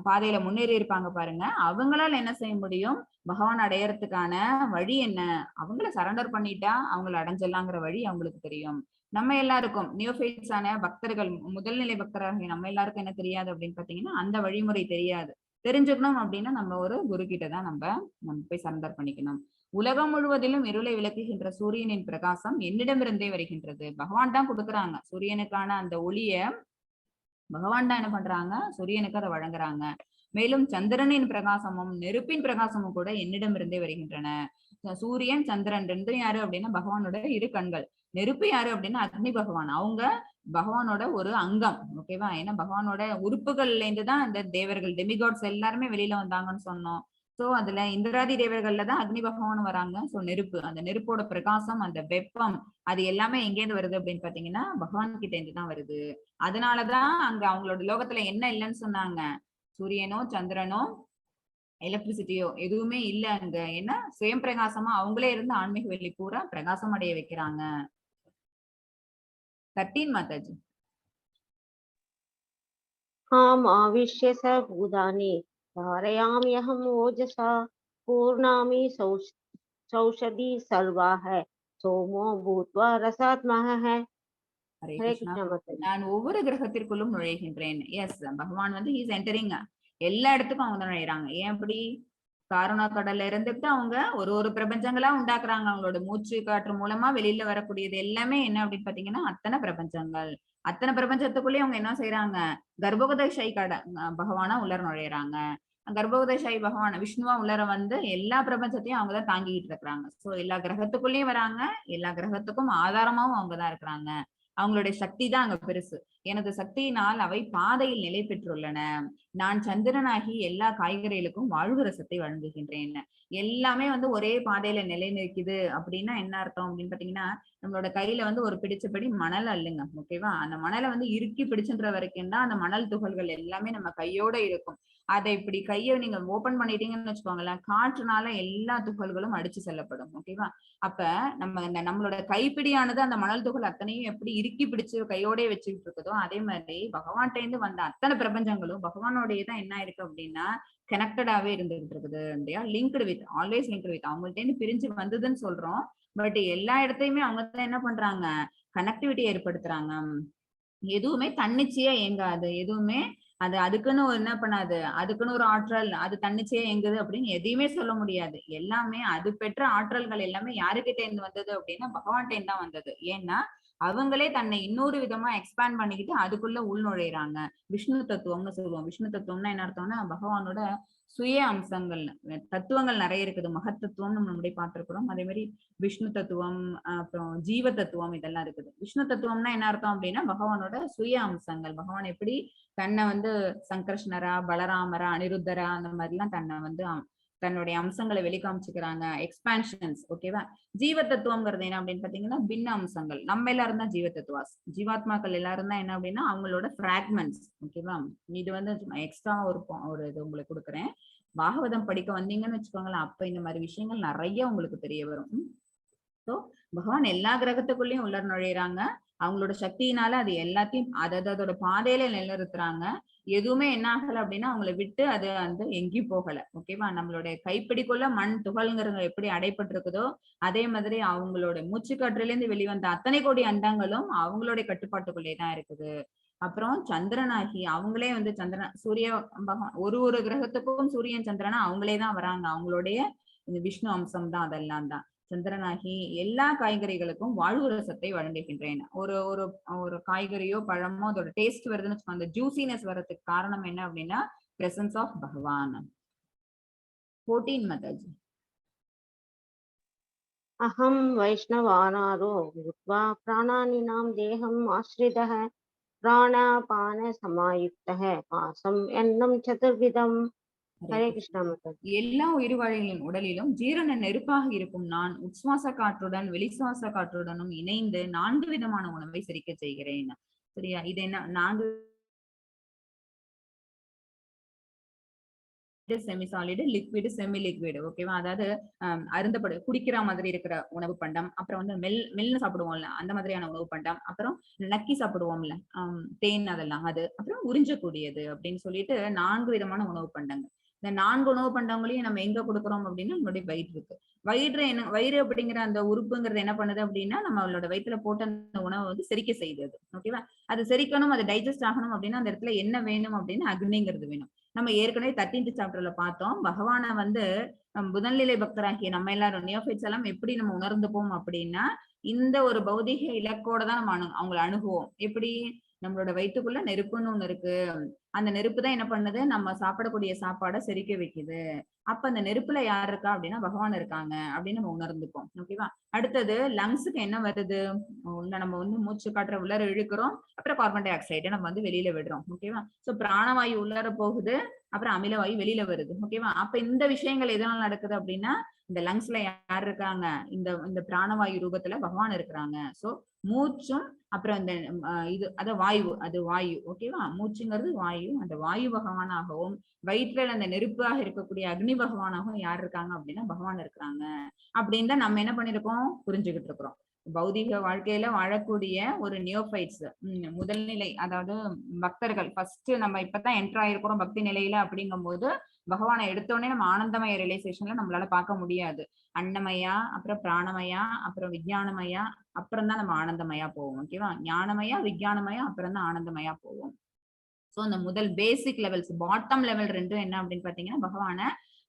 பாதையில முன்னேறி இருப்பாங்க பாருங்க. அவங்களால என்ன செய்ய முடியும், பகவான் அடையறதுக்கான வழி என்ன, அவங்கள சரண்டர் பண்ணிட்டா அவங்களை அடைஞ்சிடலாங்கிற வழி அவங்களுக்கு தெரியும். நம்ம எல்லாருக்கும் நியோஃபைட்ஸ் ஆன பக்தர்கள், முதல்நிலை பக்தராகிய நம்ம எல்லாருக்கும் என்ன தெரியாது அப்படின்னு பாத்தீங்கன்னா, அந்த வழிமுறை தெரியாது. தெரிஞ்சுக்கணும் அப்படின்னா நம்ம ஒரு குரு கிட்டதான் நம்ம போய் சரண்டர் பண்ணிக்கணும். உலகம் முழுவதிலும் இருளை விளக்குகின்ற சூரியனின் பிரகாசம் என்னிடமிருந்தே வருகின்றது. பகவான் தான் கொடுக்குறாங்க சூரியனுக்கான அந்த ஒளிய. பகவான் தான் என்ன பண்றாங்க, சூரியனுக்கு அதை வழங்குறாங்க. மேலும் சந்திரனின் பிரகாசமும் நெருப்பின் பிரகாசமும் கூட என்னிடமிருந்தே வருகின்றன. சூரியன் சந்திரன் ரெண்டும் யாரு அப்படின்னா பகவானோட இரு கண்கள். நெருப்பு யாரு அப்படின்னா அக்னி பகவான். அவங்க பகவானோட ஒரு அங்கம். ஓகேவா? ஏன்னா பகவானோட உறுப்புகள்ல இருந்துதான் இந்த தேவர்கள் டெமிகாட்ஸ் எல்லாருமே வெளியில வந்தாங்கன்னு சொன்னோம். சோ அதுல இந்திராதி தேவர்கள்ல தான் அக்னி பகவான் வராங்க. சோ நெருப்பு, அந்த நெருப்போட பிரகாசம், அந்த வெப்பம், அது எல்லாமே எங்கேருந்து வருது அப்படின்னு பாத்தீங்கன்னா பகவான் கிட்ட இருந்து தான் வருது. அதனாலதான் அங்க அவங்களோட லோகத்துல என்ன இல்லைன்னு சொன்னாங்க, சூரியனோ சந்திரனோ எலக்ட்ரிசிட்டியோ எதுவுமே இல்ல அங்க. ஏன்னா சுயம் பிரகாசமா அவங்களே இருந்து ஆன்மீக வெளி பூரா பிரகாசம் அடைய வைக்கிறாங்க. 13 மாதாஜி. आविश्य स भूतानि धारयाम्यहं ओजसा पूर्णामि सौषधी सर्वा है सोमो भूत्वा रसात्मः है. ஹரே हरे கிருஷ்ணா. कृष्णा माता जी. நான் ஒவ்வொரு கிரகத்திற்குள்ளும் நுழைகின்றேன். எஸ், பகவான் வந்து ஹீஸ் என்டரிங். எல்லா இடத்துக்கும் அவங்க நுழையிறாங்க. ஏன் அப்படி? காரண கடல்ல இருந்துட்டு அவங்க ஒரு பிரபஞ்சங்களா உண்டாக்குறாங்க. அவங்களோட மூச்சு காற்று மூலமா வெளியில வரக்கூடியது எல்லாமே என்ன அப்படின்னு பாத்தீங்கன்னா அத்தனை பிரபஞ்சங்கள். அத்தனை பிரபஞ்சத்துக்குள்ளேயே அவங்க என்ன செய்யறாங்க, கர்ப்போதய பகவானா உள்ளர நுழையிறாங்க. கர்ப்போதய பகவான் விஷ்ணுவா உள்ளர வந்து எல்லா பிரபஞ்சத்தையும் அவங்கதான் தாங்கிட்டு இருக்கிறாங்க. சோ எல்லா கிரகத்துக்குள்ளேயும் வராங்க. எல்லா கிரகத்துக்கும் ஆதாரமாவும் அவங்கதான் இருக்கிறாங்க. அவங்களுடைய சக்தி தான் அங்க பெருசு. எனது சக்தியினால் அவை பாதையில் நிலை பெற்றுள்ளன. நான் சந்திரனாகி எல்லா காய்கறிகளுக்கும் வாழ்வு ரசத்தை வழங்குகின்றேன். எல்லாமே வந்து ஒரே பாதையில நிலை நிற்குது அப்படின்னா என்ன அர்த்தம் அப்படின்னு பாத்தீங்கன்னா, நம்மளோட கையில வந்து ஒரு பிடிச்சபடி மணல் அல்லுங்க. ஓகேவா? அந்த மணலை வந்து இறுக்கி பிடிச்சுன்ற வரைக்கும் தான் அந்த மணல் துகள்கள் எல்லாமே நம்ம கையோட இருக்கும். அதை இப்படி கையை நீங்க ஓபன் பண்ணிட்டீங்கன்னு வச்சுக்கோங்களேன், காற்றுனால எல்லா துகள்களும் அடிச்சு செல்லப்படும். ஓகேவா? அப்ப நம்மளோட கைப்பிடியானது அந்த மணல் துகள் அத்தனையும் எப்படி இறுக்கி பிடிச்சு கையோட வச்சுக்கிட்டு இருக்குதோ, அதே மாதிரி பகவான்கிட்ட இருந்து வந்த அத்தனை பிரபஞ்சங்களும் பகவானோடைய தான் என்ன இருக்கு அப்படின்னா கனெக்டடாவே இருந்துகிட்டு இருக்குது. Linked with, always linked with. அவங்கள்ட்ட இருந்து பிரிஞ்சு வந்ததுன்னு சொல்றோம். பட் எல்லா இடத்தையுமே அவங்க தான் என்ன பண்றாங்க, கனெக்டிவிட்டி ஏற்படுத்துறாங்க. எதுவுமே தன்னிச்சையா இயங்காது. எதுவுமே அதுக்குன்னு என்ன பண்ணாது, அதுக்குன்னு ஒரு ஆற்றல், அது தன்னிச்சையா இயங்குது அப்படின்னு எதையுமே சொல்ல முடியாது. எல்லாமே அது பெற்ற ஆற்றல்கள் எல்லாமே யாருக்கிட்ட இருந்து வந்தது அப்படின்னா பகவான்கிட்ட இருந்து தான் வந்தது. ஏன்னா அவங்களே தன்னை இன்னொரு விதமா எக்ஸ்பேண்ட் பண்ணிக்கிட்டு அதுக்குள்ள உள் நுழையிறாங்க. விஷ்ணு தத்துவம்னு சொல்லுவோம். விஷ்ணு தத்துவம்னா என்ன அர்த்தம்னா பகவானோட சுய அம்சங்கள், தத்துவங்கள் நிறைய இருக்குது. மகத்தத்துவம் நம்ம முன்னாடி பார்த்திருக்கிறோம். அதே மாதிரி விஷ்ணு தத்துவம், அப்புறம் ஜீவ தத்துவம், இதெல்லாம் இருக்குது. விஷ்ணு தத்துவம்னா என்ன அர்த்தம் அப்படின்னா பகவானோட சுய அம்சங்கள். பகவான் எப்படி தன்னை வந்து சங்கர்ஷ்ணரா, பலராமரா, அனிருத்தரா அந்த மாதிரி எல்லாம் தன்னை வந்து தன்னுடைய அம்சங்களை வெளிக்காமிச்சுக்கிறாங்க. எக்ஸ்பான்ஷன்ஸ். ஓகேவா? ஜீவ தத்துவம்ங்கிறது என்ன அப்படின்னு பாத்தீங்கன்னா பின்ன அம்சங்கள். நம்ம எல்லாரும் தான் ஜீவ தத்துவாஸ். ஜீவாத்மாக்கள் எல்லாரும் தான் என்ன அப்படின்னா அவங்களோட பிராக்மெண்ட்ஸ். ஓகேவா? இது வந்து எக்ஸ்ட்ரா ஒரு இது உங்களுக்கு கொடுக்குறேன். பாகவதம் படிக்க வந்தீங்கன்னு வச்சுக்கோங்களேன், அப்ப இந்த மாதிரி விஷயங்கள் நிறைய உங்களுக்கு தெரிய வரும். சோ பகவான் எல்லா கிரகத்துக்குள்ளேயும் உள்ள நுழையிறாங்க. அவங்களோட சக்தியினால அது எல்லாத்தையும் அதோட பாதையில நிலைநிறுத்துறாங்க. எதுவுமே என்ன ஆகல அப்படின்னா அவங்கள விட்டு அது அந்த எங்கேயும் போகல. ஓகேவா? நம்மளுடைய கைப்பிடிக்குள்ள மண் துகள்ங்கிறது எப்படி அடைபட்டிருக்குதோ அதே மாதிரி அவங்களோட மூச்சுக்காற்றில இருந்து வெளிவந்த அத்தனை கோடி அண்டங்களும் அவங்களுடைய கட்டுப்பாட்டுக்குள்ளே தான் இருக்குது. அப்புறம் சந்திரனாகி அவங்களே வந்து சூரிய ஒரு கிரகத்துக்கும் சூரியன் சந்திரனா அவங்களே தான் வராங்க. அவங்களுடைய இந்த விஷ்ணு அம்சம் தான் அதெல்லாம் தான். சந்திரனாகி எல்லா காய்கறிகளுக்கும் வாழ்வு ரசத்தை வழங்குகின்றேன். ஒரு ஒரு ஒரு காய்கறியோ பழமோ அதோட டேஸ்ட் வருதுன்னு வச்சுக்கோங்க, அந்த ஜூசினஸ் வர்றதுக்கு காரணம் என்ன அப்படின்னா பிரசன்ஸ் ஆஃப் பகவான். 14 மாதாஜி. अहं वैष्णवानारो भूत्वा प्राणानीनां देहम् आश्रितः प्राणापानसमायुक्तः वासं अन्नं चतुर्विधम्. हरे कृष्णा माताजी. எல்லா உயிர்வாழிகளின் உடலிலும் ஜீரண நெருப்பாக இருக்கும் நான் உட்சுவாச காற்றுடன் வெளிசுவாச காற்றுடனும் இணைந்து 4 விதமான உணவை செரிக்க செய்கிறேன். சரியா? இது என்ன 4 semi solid, liquid, semi liquid. ஓகேவா? அதாவது அருந்தப்படு குடிக்கிற மாதிரி இருக்கிற உணவு பண்டம், அப்புறம் வந்து மெல்ல சாப்பிடுவோம்ல அந்த மாதிரியான உணவு பண்டம், அப்புறம் நக்கி சாப்பிடுவோம்ல தேன் அதெல்லாம் அது, அப்புறம் உறிஞ்சக்கூடியது அப்படின்னு சொல்லிட்டு 4 விதமான உணவு பண்டங்கள். இந்த 4 உணவு பண்டங்களையும் நம்ம எங்க கொடுக்குறோம் அப்படின்னா நம்மளுடைய வயிற்றுக்கு. வயிறு அப்படிங்கிற அந்த உறுப்புங்கிறது என்ன பண்ணுது அப்படின்னா நம்மளோட வயிற்றுல போட்ட அந்த உணவை வந்து செரிக்க செய்யுது. ஓகேவா? அது செரிக்கணும், அது டைஜஸ்ட் ஆகணும் அப்படின்னா அந்த இடத்துல என்ன வேணும் அப்படின்னா அக்னிங்கிறது வேணும். நம்ம ஏற்கனவே 13th சாப்டர்ல பார்த்தோம். பகவான வந்து முதல்நிலை பக்தராகிய நம்ம எல்லாரும் நியோபைட்ஸ் எல்லாம் எப்படி நம்ம உணர்ந்துப்போம் அப்படின்னா இந்த ஒரு பௌதிக இலக்கோட தான் நம்ம அவங்களை அணுகுவோம். எப்படி? நம்மளோட வயிற்றுக்குள்ள நெருப்புன்னு ஒண்ணு இருக்கு. அந்த நெருப்பு தான் என்ன பண்ணுது? நம்ம சாப்பிடக்கூடிய சாப்பாடை செரிக்க வைக்குது. அப்ப அந்த நெருப்புல யார் இருக்கா அப்படின்னா பகவான் இருக்காங்க அப்படின்னு நம்ம உணர்ந்துப்போம். ஓகேவா? அடுத்தது லங்ஸுக்கு என்ன வருது? நம்ம வந்து மூச்சு காற்ற உள்ளார இழுக்கிறோம், அப்புறம் கார்பன் டை ஆக்சைடை நம்ம வந்து வெளியில விடுறோம். ஓகேவா? சோ பிராணவாயு உள்ளார போகுது, அப்புறம் அமிலவாயு வெளியில வருது. ஓகேவா? அப்ப இந்த விஷயங்கள் எதனால நடக்குது அப்படின்னா இந்த லங்ஸ்ல யார் இருக்காங்க? இந்த பிராணவாயு ரூபத்துல பகவான் இருக்கிறாங்க. சோ மூச்சும் அப்புறம் இந்த இது அத வாயு, அது வாயு. ஓகேவா? மூச்சுங்கிறது வாயு. அந்த வாயு பகவானாகவும் வயிற்றுல அந்த நெருப்பாக இருக்கக்கூடிய அக்னி பகவானாகவும் யார் இருக்காங்க அப்படின்னா பகவான் இருக்கிறாங்க அப்படின்னு தான் நம்ம என்ன பண்ணிருக்கோம் புரிஞ்சுகிட்டு இருக்கிறோம். பௌதிக வாழ்க்கையில வாழக்கூடிய ஒரு நியோபைட்ஸ் முதல்நிலை, அதாவது பக்தர்கள் ஃபர்ஸ்ட் நம்ம இப்பதான் என்டர் ஆயிருக்கிறோம் பக்தி நிலையில அப்படிங்கும் போது பகவானை எடுத்தோடனே நம்ம ஆனந்தமய ரியலைசேஷன்ல நம்மளால பார்க்க முடியாது. அன்னமயா, அப்புறம் பிராணமயா, அப்புறம் விஞ்ஞானமயா, அப்புறம் தான் நம்ம ஆனந்தமயா போவோம். ஓகேவா? ஞானமயா, விஞ்ஞானமயா, அப்புறம் தான் ஆனந்தமயா போவோம். சோ அந்த முதல் பேசிக் லெவல்ஸ், பாட்டம் லெவல் ரெண்டும் என்ன அப்படின்னு பாத்தீங்கன்னா பகவான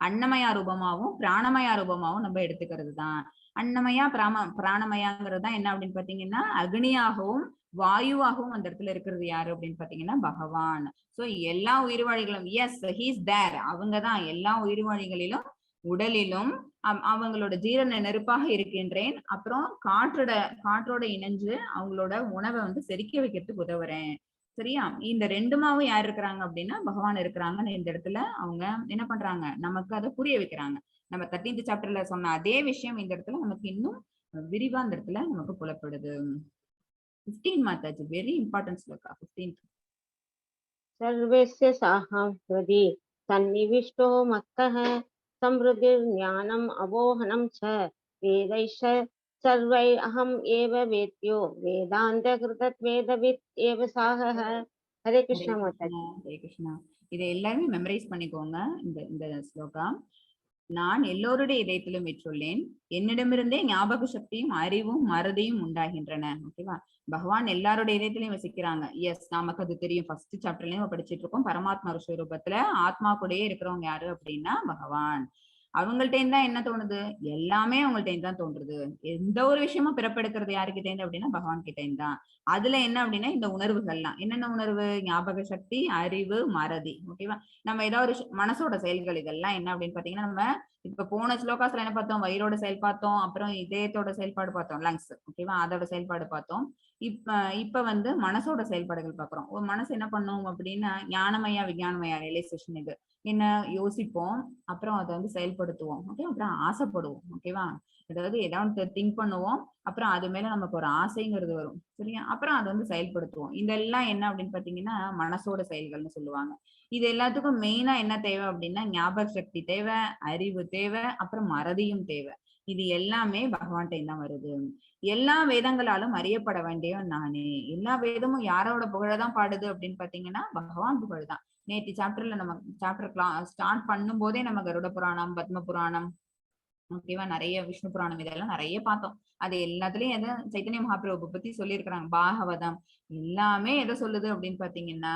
அன்னமயா ரூபமாவும் பிராணமயா ரூபமாவும் நம்ம எடுத்துக்கிறது தான். அன்னமயா பிராணமயாங்கிறது தான் என்ன அப்படின்னு பாத்தீங்கன்னா அக்னியாகவும் வாயுவாகவும் அந்த இடத்துல இருக்கிறது யாரு அப்படின்னு பாத்தீங்கன்னா பகவான். சோ எல்லா உயிர்வாழிகளும் எஸ் ஹீஸ் தேர், அவங்கதான் எல்லா உயிர்வாழிகளிலும் உடலிலும் அவங்களோட ஜீரண நெருப்பாக இருக்கின்றேன். அப்புறம் காற்றோட இணைஞ்சு அவங்களோட உணவை வந்து செரிக்க வைக்கிறதுக்கு உதவுறேன். சரியா? இந்த ரெண்டுமாவும் யார் இருக்கிறாங்க அப்படின்னா பகவான் இருக்கிறாங்கன்னு இந்த இடத்துல அவங்க என்ன பண்றாங்க? நமக்கு அதை புரிய வைக்கிறாங்க. நம்ம 13th சாப்டர்ல சொன்ன அதே விஷயம் இந்த இடத்துல நமக்கு இன்னும் விரிவா இந்த இடத்துல நமக்கு புலப்படுது. 15 Mataji, very important shloka 15th. सर्वस्य साहं हृदि सन्निविष्टो मत्तः समृद्धिर्ज्ञानम् अवोहनं च वेदैश्च सर्वैरहम् एव वेद्यो वेदान्तकृतवेदवित् एव साहः. हरे कृष्णा माताजी. ஹரே கிருஷ்ணா. இதை எல்லாருமே மெமரைஸ் பண்ணிக்கோங்க. இந்த ஸ்லோகா நான் எல்லோருடைய இதயத்திலும் பெற்றுள்ளேன், என்னிடமிருந்தே ஞாபக சக்தியும் அறிவும் மறதியும் உண்டாகின்றன. ஓகேவா? பகவான் எல்லாருடைய இதயத்திலையும் வசிக்கிறாங்க. எஸ், நமக்கு அது தெரியும். ஃபர்ஸ்ட் சாப்டர்லயும் படிச்சுட்டு இருக்கோம். பரமாத்மா ரூபத்துல ஆத்மா கூடயே இருக்கிறவங்க யாரு அப்படின்னா பகவான். அவங்கள்ட்ட தான் என்ன தோணுது? எல்லாமே அவங்கள்ட்ட தான் தோன்றுது. எந்த ஒரு விஷயமும் பிறப்பெடுக்கிறது யாருக்கிட்ட இருந்து அப்படின்னா பகவான் கிட்ட தான். அதுல என்ன அப்படின்னா இந்த உணர்வுகள்லாம் என்னென்ன உணர்வு? ஞாபக சக்தி, அறிவு, மறதி. ஓகேவா? நம்ம ஏதாவது ஒரு மனசோட செயல்கள் இதெல்லாம் என்ன அப்படின்னு பாத்தீங்கன்னா நம்ம இப்ப போன ஸ்லோகாஸ்ல என்ன பார்த்தோம்? வயிறோட செயல் பார்த்தோம், அப்புறம் இதயத்தோட செயல்பாடு பார்த்தோம், லங்ஸ். ஓகேவா? அதோட செயல்பாடு பார்த்தோம். இப்ப வந்து மனசோட செயல்பாடுகள் பாக்குறோம். ஒரு மனசு என்ன பண்ணும் அப்படின்னா ஞானமயா விஞ்ஞானமயா ரியலைசேஷன். இது என்ன? யோசிப்போம், அப்புறம் அதை வந்து செயல்படுத்துவோம். ஓகே, அப்புறம் ஆசைப்படுவோம். ஓகேவா? அதாவது ஏதாவது திங்க் பண்ணுவோம், அப்புறம் அது மேல நமக்கு ஒரு ஆசைங்கிறது வரும். சரியா? அப்புறம் அதை வந்து செயல்படுத்துவோம். இதெல்லாம் என்ன அப்படின்னு பாத்தீங்கன்னா மனசோட செயல்கள்னு சொல்லுவாங்க. இது எல்லாத்துக்கும் மெயினா என்ன தேவை அப்படின்னா ஞாபக சக்தி தேவை, அறிவு தேவை, அப்புறம் மறதியும் தேவை. இது எல்லாமே பகவான்கிட்ட தான் வருது. எல்லா வேதங்களாலும் அறியப்பட வேண்டியவன் நானே. எல்லா வேதமும் யாரோட புகழதான் பாடுது அப்படின்னு பாத்தீங்கன்னா பகவான் புகழ்தான். நேற்று சாப்டர்ல நம்ம சாப்டர் ஸ்டார்ட் பண்ணும் போதே நம்ம கருட புராணம், பத்ம புராணம், ஓகேவா, நிறைய விஷ்ணு புராணம் இதெல்லாம் நிறைய பார்த்தோம். அது எல்லாத்துலயும் எதை சைத்தன்ய மகாபிரபு பத்தி சொல்லியிருக்கிறாங்க. பாகவதம் எல்லாமே எதை சொல்லுது அப்படின்னு பாத்தீங்கன்னா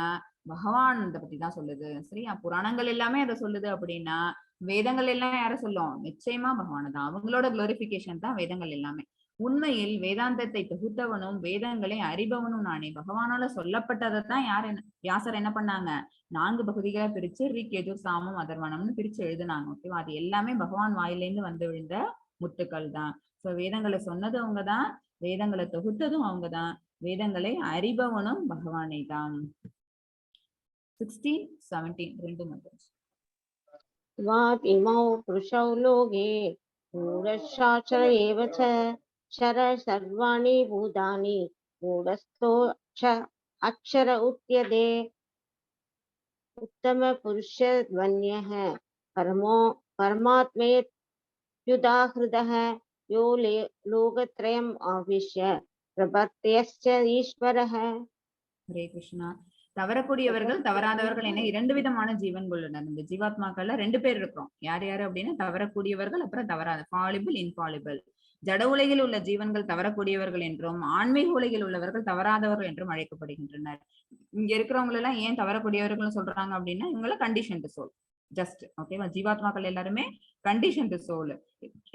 பகவான் இதை பத்தி தான் சொல்லுது. சரியா, புராணங்கள் எல்லாமே எதை சொல்லுது அப்படின்னா வேதங்கள் எல்லாம் யார சொல்லும், நிச்சயமா பகவான் தான். அவங்களோட குளோரிபிகேஷன் தான் வேதங்கள் எல்லாமே. உண்மையில் வேதாந்தத்தை தொகுத்தவனும் வேதங்களை அறிபவனும் நானே. பகவானால சொல்லப்பட்டதை தான் வியாசர் என்ன பண்ணாங்க, 4 பகுதிகளை பிரிச்சு ரிக், யஜுர், சாமம், அதர்வனம்னு பிரிச்சு எழுதுனாங்க. ஓகேவா, அது எல்லாமே பகவான் வாயிலேருந்து வந்து விழுந்த முத்துக்கள் தான். சோ வேதங்களை சொன்னது அவங்கதான், வேதங்களை தொகுத்ததும் அவங்கதான், வேதங்களை அறிபவனும் பகவானே தான். 16, 17 ரெண்டு மெத்தட்ஸ். वात् इमौ पुरुषौ लोके मूढशास्त्र एव च क्षर सर्वाणि भूतानि मूढस्थो अक्षर उच्यते उत्तम पुरुष ध्वन्यः परमात्मेत्युदाहृतः यो लोकत्रयम् आविश्य प्रवर्त्यश्च ईश्वरः. ஹரே கிருஷ்ணா. தவறக்கூடியவர்கள் தவறாதவர்கள் என 2 விதமான ஜீவன்கள் உள்ளனர். இந்த ஜீவாத்மாக்கள்ல 2 பேர் இருக்கிறோம். யார் யாரு அப்படின்னா தவறக்கூடியவர்கள், அப்புறம் தவறாத, ஃபாலிபிள், இன்ஃபாலிபிள். ஜட உலகில் உள்ள ஜீவன்கள் தவறக்கூடியவர்கள் என்றும் ஆன்மீக உலகில் உள்ளவர்கள் தவறாதவர்கள் என்றும் அழைக்கப்படுகின்றனர். இங்க இருக்கிறவங்க எல்லாம் ஏன் தவறக்கூடியவர்கள் சொல்றாங்க அப்படின்னா இவங்கள கண்டிஷன் டு சோல், ஜஸ்ட் ஓகேவா. ஜீவாத்மாக்கள் எல்லாருமே கண்டிஷன் டு சோல்.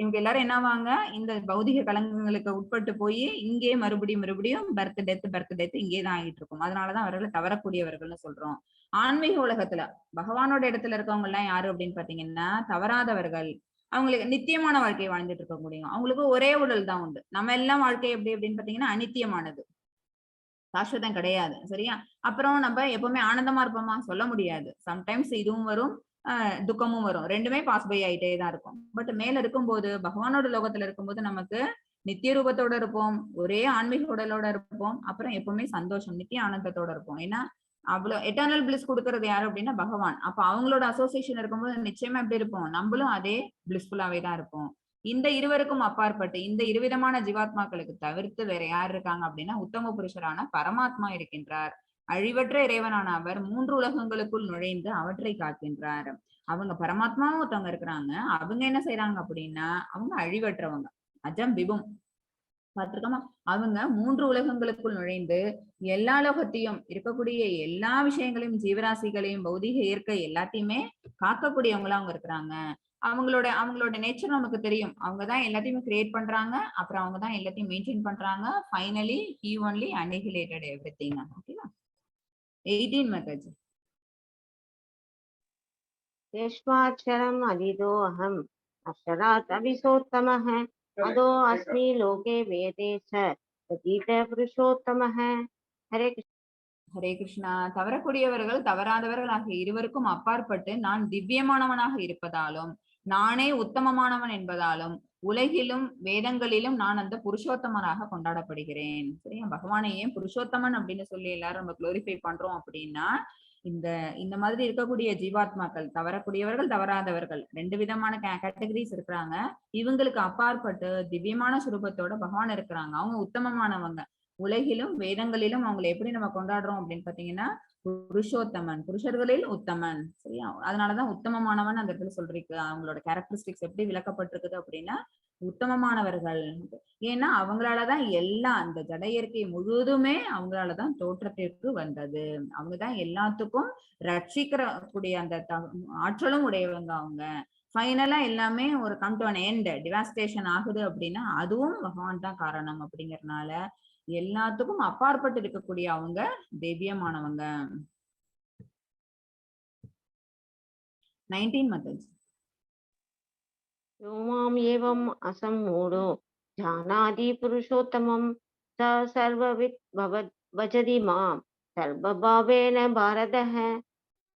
இவங்க எல்லாரும் என்னவாங்க, இந்த பௌதிக கலங்கங்களுக்கு உட்பட்டு போய் இங்கே மறுபடியும் பர்த் டெத் இங்கே தான் ஆகிட்டு இருக்கும். அதனாலதான் அவர்களை தவறக்கூடியவர்கள்னு சொல்றோம். ஆன்மீக உலகத்துல பகவானோட இடத்துல இருக்கவங்க எல்லாம் யாரு அப்படின்னு பாத்தீங்கன்னா தவறாதவர்கள். அவங்களுக்கு நித்தியமான வாழ்க்கையை வாழ்ந்துட்டு இருக்க முடியும். அவங்களுக்கு ஒரே உடல் தான் உண்டு. நம்ம எல்லாம் வாழ்க்கை எப்படி அப்படின்னு பாத்தீங்கன்னா அநித்தியமானது, சாஸ்வதம் கிடையாது. சரியா, அப்புறம் நம்ம எப்பவுமே ஆனந்தமா இருப்போமா, சொல்ல முடியாது. சம்டைம்ஸ் இதுவும் வரும், துக்கமும் வரும். ரெண்டுமே பாஸ் பை ஆயிட்டே தான் இருக்கும். பட் மேல இருக்கும்போது பகவானோட லோகத்துல இருக்கும்போது நமக்கு நித்திய ரூபத்தோட இருப்போம், ஒரே ஆன்மீக உடலோட இருப்போம், அப்புறம் எப்பவுமே சந்தோஷம், நித்திய ஆனந்தத்தோட இருப்போம். ஏன்னா அவ்வளவு எட்டர்னல் பிளிஸ் கொடுக்கறது யாரு அப்படின்னா பகவான். அப்ப அவங்களோட அசோசியேஷன் இருக்கும்போது நிச்சயமா எப்படி இருப்போம், நம்மளும் அதே பிளிஸ்ஃபுல்லாவே தான் இருப்போம். இந்த இருவருக்கும் அப்பாற்பட்டு இந்த இருவிதமான ஜீவாத்மாக்களுக்கு தவிர்த்து வேற யார் இருக்காங்க அப்படின்னா உத்தம புருஷரான பரமாத்மா இருக்கின்றார். அழிவற்ற இறைவனான அவர் 3 உலகங்களுக்குள் நுழைந்து அவற்றை காக்கின்றார். அவங்க பரமாத்மாவும் ஒருத்தவங்க இருக்கிறாங்க. அவங்க என்ன செய்யறாங்க அப்படின்னா அவங்க அழிவற்றவங்க, அஜம் விபும் பார்த்திருக்கோமா. அவங்க 3 உலகங்களுக்குள் நுழைந்து எல்லா லோகத்தையும் இருக்கக்கூடிய எல்லா விஷயங்களையும் ஜீவராசிகளையும் பௌதிக இயற்கை எல்லாத்தையுமே காக்கக்கூடியவங்களா அவங்க இருக்கிறாங்க. அவங்களோட நேச்சர் நமக்கு தெரியும். அவங்கதான் எல்லாத்தையுமே கிரியேட் பண்றாங்க, அப்புறம் அவங்கதான் எல்லாத்தையும் மெயின்டைன் பண்றாங்க. Finally he only annihilated everything. ஓகேவா. 18 மெத்தட்ஸ். यस्माक्षरम् अदितो अहम् अक्षरात् अभिसोत्तमः अदो अस्मि लोके वेदे च प्रतीत पुरुषोत्तमः. हरे कृष्ण. ஹரே கிருஷ்ணா. தவறக்கூடியவர்கள் தவறாதவர்கள் ஆகிய இருவருக்கும் அப்பாற்பட்டு நான் திவ்யமானவனாக இருப்பதாலும் நானே உத்தமமானவன் என்பதாலும் உலகிலும் வேதங்களிலும் நான் அந்த புருஷோத்தமனாக கொண்டாடப்படுகிறேன். சரியா, பகவானை ஏன் புருஷோத்தமன் அப்படின்னு சொல்லி எல்லாரும் நம்ம குளோரிஃபை பண்றோம் அப்படின்னா இந்த மாதிரி இருக்கக்கூடிய ஜீவாத்மாக்கள் தவறக்கூடியவர்கள் தவறாதவர்கள் 2 விதமான கேட்டகரிஸ் இருக்கிறாங்க. இவங்களுக்கு அப்பாற்பட்டு திவ்யமான சுரூபத்தோட பகவான் இருக்கிறாங்க. அவங்க உத்தமமானவங்க. உலகிலும் வேதங்களிலும் அவங்களை எப்படி நம்ம கொண்டாடுறோம் அப்படின்னு பாத்தீங்கன்னா புருஷோத்தமன், புருஷர்களில் உத்தமன். சரியா, அதனாலதான் உத்தமமானவன் அந்த இடத்துல சொல்றீங்க. அவங்களோட கேரக்டரிஸ்டிக்ஸ் எப்படி விளக்கப்பட்டிருக்குது அப்படின்னா உத்தமமானவர்கள். ஏன்னா அவங்களாலதான் எல்லாம் அந்த ஜட இயற்கை முழுவதுமே அவங்களாலதான் தோற்றத்திற்கு வந்தது. அவங்கதான் எல்லாத்துக்கும் ரட்சிக்கக்கூடிய அந்த ஆற்றலும் உடையவங்க. அவங்க ஃபைனலா எல்லாமே ஒரு come to an end, devastation ஆகுது அப்படின்னா அதுவும் பகவான் தான் காரணம். அப்படிங்கறதுனால எல்லாத்துக்கும் அப்பாற்பட்டு இருக்கக்கூடிய அவங்க திவ்யமானவங்க. 19 மெத்தட்ஸ். यो माम् एवम् असम्मूढो जानाति पुरुषोत्तमं स सर्ववित् भजति माम् सर्वभावेन भारतः.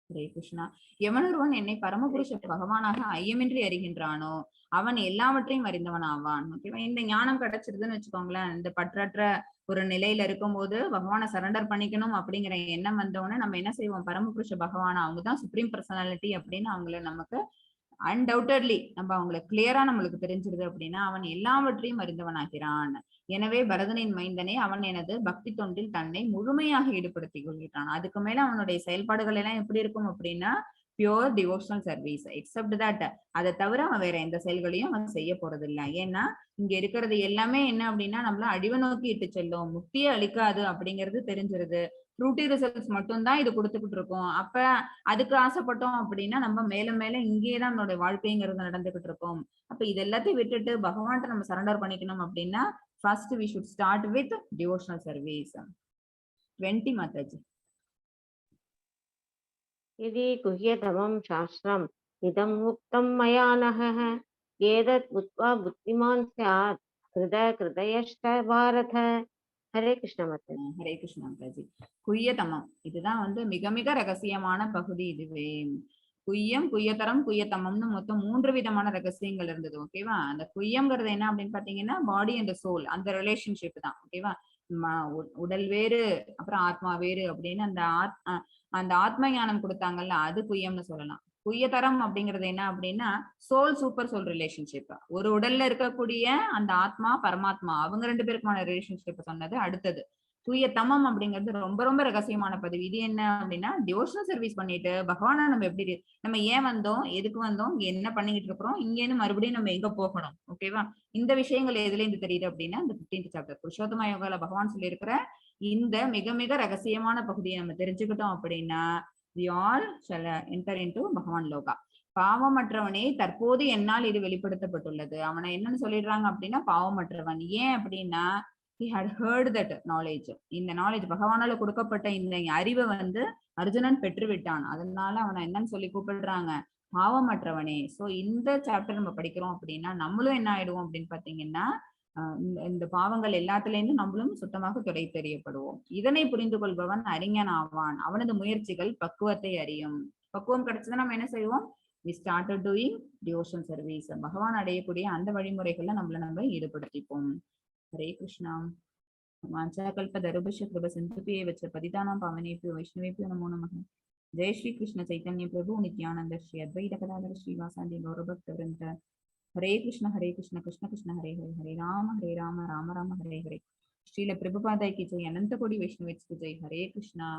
ஹரே கிருஷ்ணா. எவனொருவன் என்னை பரமபுருஷ பகவானாக ஐயமின்றி அறிகின்றானோ அவன் எல்லாவற்றையும் அறிந்தவன் ஆவான். ஓகேவா. இந்த ஞானம் கிடைச்சிருதுன்னு வச்சுக்கோங்களேன், இந்த பற்றற்ற ஒரு நிலையில இருக்கும்போது பகவானை சரண்டர் பண்ணிக்கணும் அப்படிங்கிற எண்ணம் வந்தவொடனே நம்ம என்ன செய்வோம், பரமபுருஷ பகவானா அவங்கதான் சுப்ரீம் பர்சனாலிட்டி அப்படின்னு அவங்கள நமக்கு அன்டவுட்டட்லி நம்ம அவங்களை கிளியரா நம்மளுக்கு தெரிஞ்சிருது அப்படின்னா அவன் எல்லாவற்றையும் அறிந்தவனாகிறான். எனவே பரதனின் மைந்தனே அவன் எனது பக்தி தொண்டில் தன்னை முழுமையாக ஈடுபடுத்திக் கொள்கிறான். அதுக்கு மேல அவனுடைய செயல்பாடுகள் எல்லாம் எப்படி இருக்கும் அப்படின்னா pure devotional service. Accept that, அதை தவிர அவன் வேற எந்த செயல்களையும் அவன் செய்ய போறது இல்லை. ஏன்னா இங்க இருக்கிறது எல்லாமே என்ன அப்படின்னா நம்மள அழிவை நோக்கி இட்டு செல்லும், முக்தியை அளிக்காது அப்படிங்கிறது தெரிஞ்சிருது. ஃப்ரூட்டி ரிசல்ட்ஸ் மட்டும்தான் இது கொடுத்துக்கிட்டு இருக்கோம். அப்ப அதுக்கு ஆசைப்பட்டோம் அப்படின்னா நம்ம மேல மேல இங்கேயேதான் நம்மளுடைய வாழ்க்கைங்கிறது நடந்துகிட்டு இருக்கோம். அப்ப இது எல்லாத்தையும் விட்டுட்டு பகவான்கிட்ட நம்ம சரண்டர் பண்ணிக்கணும் அப்படின்னா first we should start with devotional service. 20 Mataji. यदि गुह्यतमं शास्त्रम् इदं मुक्तं मया नः एतत् बुद्ध्वा बुद्धिमान् स्यात् हृदयश्च भारत. हरे कृष्ण माताजी. ஹரே கிருஷ்ணா மாதாஜி. குய்யதமம் இதுதான் வந்து மிக மிக ரகசியமான பகுதி. இதுவே குய்யம், குய்யதரம், குய்யதமம்னு மொத்தம் 3 விதமான ரகசியங்கள் இருந்தது. ஓகேவா? அந்த குய்யம்ங்கிறது என்ன அப்படின்னு பாத்தீங்கன்னா பாடி அண்ட் சோல், அந்த ரிலேஷன்ஷிப் தான். ஓகேவா? உடல் வேறு அப்புறம் ஆத்மா வேறு அப்படின்னு அந்த ஆத்ம ஞானம் கொடுத்தாங்கல்ல, அது குய்யம்னு சொல்லலாம். குய்யதரம் அப்படிங்கிறது என்ன அப்படின்னா சோல் சூப்பர் சோல் ரிலேஷன்ஷிப். ஒரு உடல்ல இருக்கக்கூடிய அந்த ஆத்மா பரமாத்மா அவங்க 2 பேருக்குமான ரிலேஷன்ஷிப் சொன்னது. அடுத்தது தூய தமம் அப்படிங்கிறது ரொம்ப ரொம்ப ரகசியமான பதிவு. இது என்ன அப்படின்னா டிவோஷனல் சர்வீஸ் பண்ணிட்டு பகவானை நம்ம ஏன் வந்தோம், எதுக்கு வந்தோம், இங்க என்ன பண்ணிக்கிட்டு இருக்கிறோம், இங்க இருந்து மறுபடியும் நம்ம எங்க போகணும். ஓகேவா? இந்த விஷயங்கள் எதுல இருந்து தெரியுது அப்படின்னா இந்த 15th சாப்டர் புருஷோத்தம யோகால பகவான் சொல்லி இருக்கிற இந்த மிக மிக ரகசியமான பகுதியை நம்ம தெரிஞ்சுக்கிட்டோம் அப்படின்னா we all shall enter into பகவான் லோகா. பாவமற்றவனே தற்போது என்னால் இது வெளிப்படுத்தப்பட்டுள்ளது. அவனை என்னன்னு சொல்லிடுறாங்க அப்படின்னா பாவமற்றவன். ஏன் அப்படின்னா he had heard that knowledge. இந்த நாலேஜ் பகவானால கொடுக்கப்பட்ட இந்த அறிவை வந்து அர்ஜுனன் பெற்றுவிட்டான். அதனால அவனை என்னன்னு சொல்லி கூப்பிடுறாங்க, பாவமற்றவனே. சோ இந்த சாப்டர் நம்ம படிக்கிறோம் அப்படின்னா நம்மளும் என்ன ஆயிடுவோம் அப்படின்னு பாத்தீங்கன்னா இந்த பாவங்கள் எல்லாத்துல இருந்து நம்மளும் சுத்தமாக துடை தெரியப்படுவோம். இதனை புரிந்து கொள்பவன் அறிஞன் ஆவான். அவனது முயற்சிகள் பக்குவத்தை அறியும். பக்குவம் கிடைச்சதை நம்ம என்ன செய்வோம், we started doing devotion service. பகவான் அடையக்கூடிய அந்த வழிமுறைகள்ல நம்ம ஈடுபடுத்திப்போம். हरे कृष्णा. वाञ्छाकल्पतरुभ्यश्च कृपासिन्धुभ्येव च पतितानां पावनेभ्यो वैष्णवेभ्यो नमो नमः. जय श्री कृष्ण चैतन्य प्रभु नित्यानंद श्री अद्वैत गदाधर श्रीवासादि गौरभक्तवृन्द. हरे कृष्ण कृष्ण कृष्ण हरे हरे, हरे राम राम राम हरे हरे. श्रील प्रभुपादाय की जय, अनंत कोटि वैष्णवेभ्यो जय. हरे कृष्णा.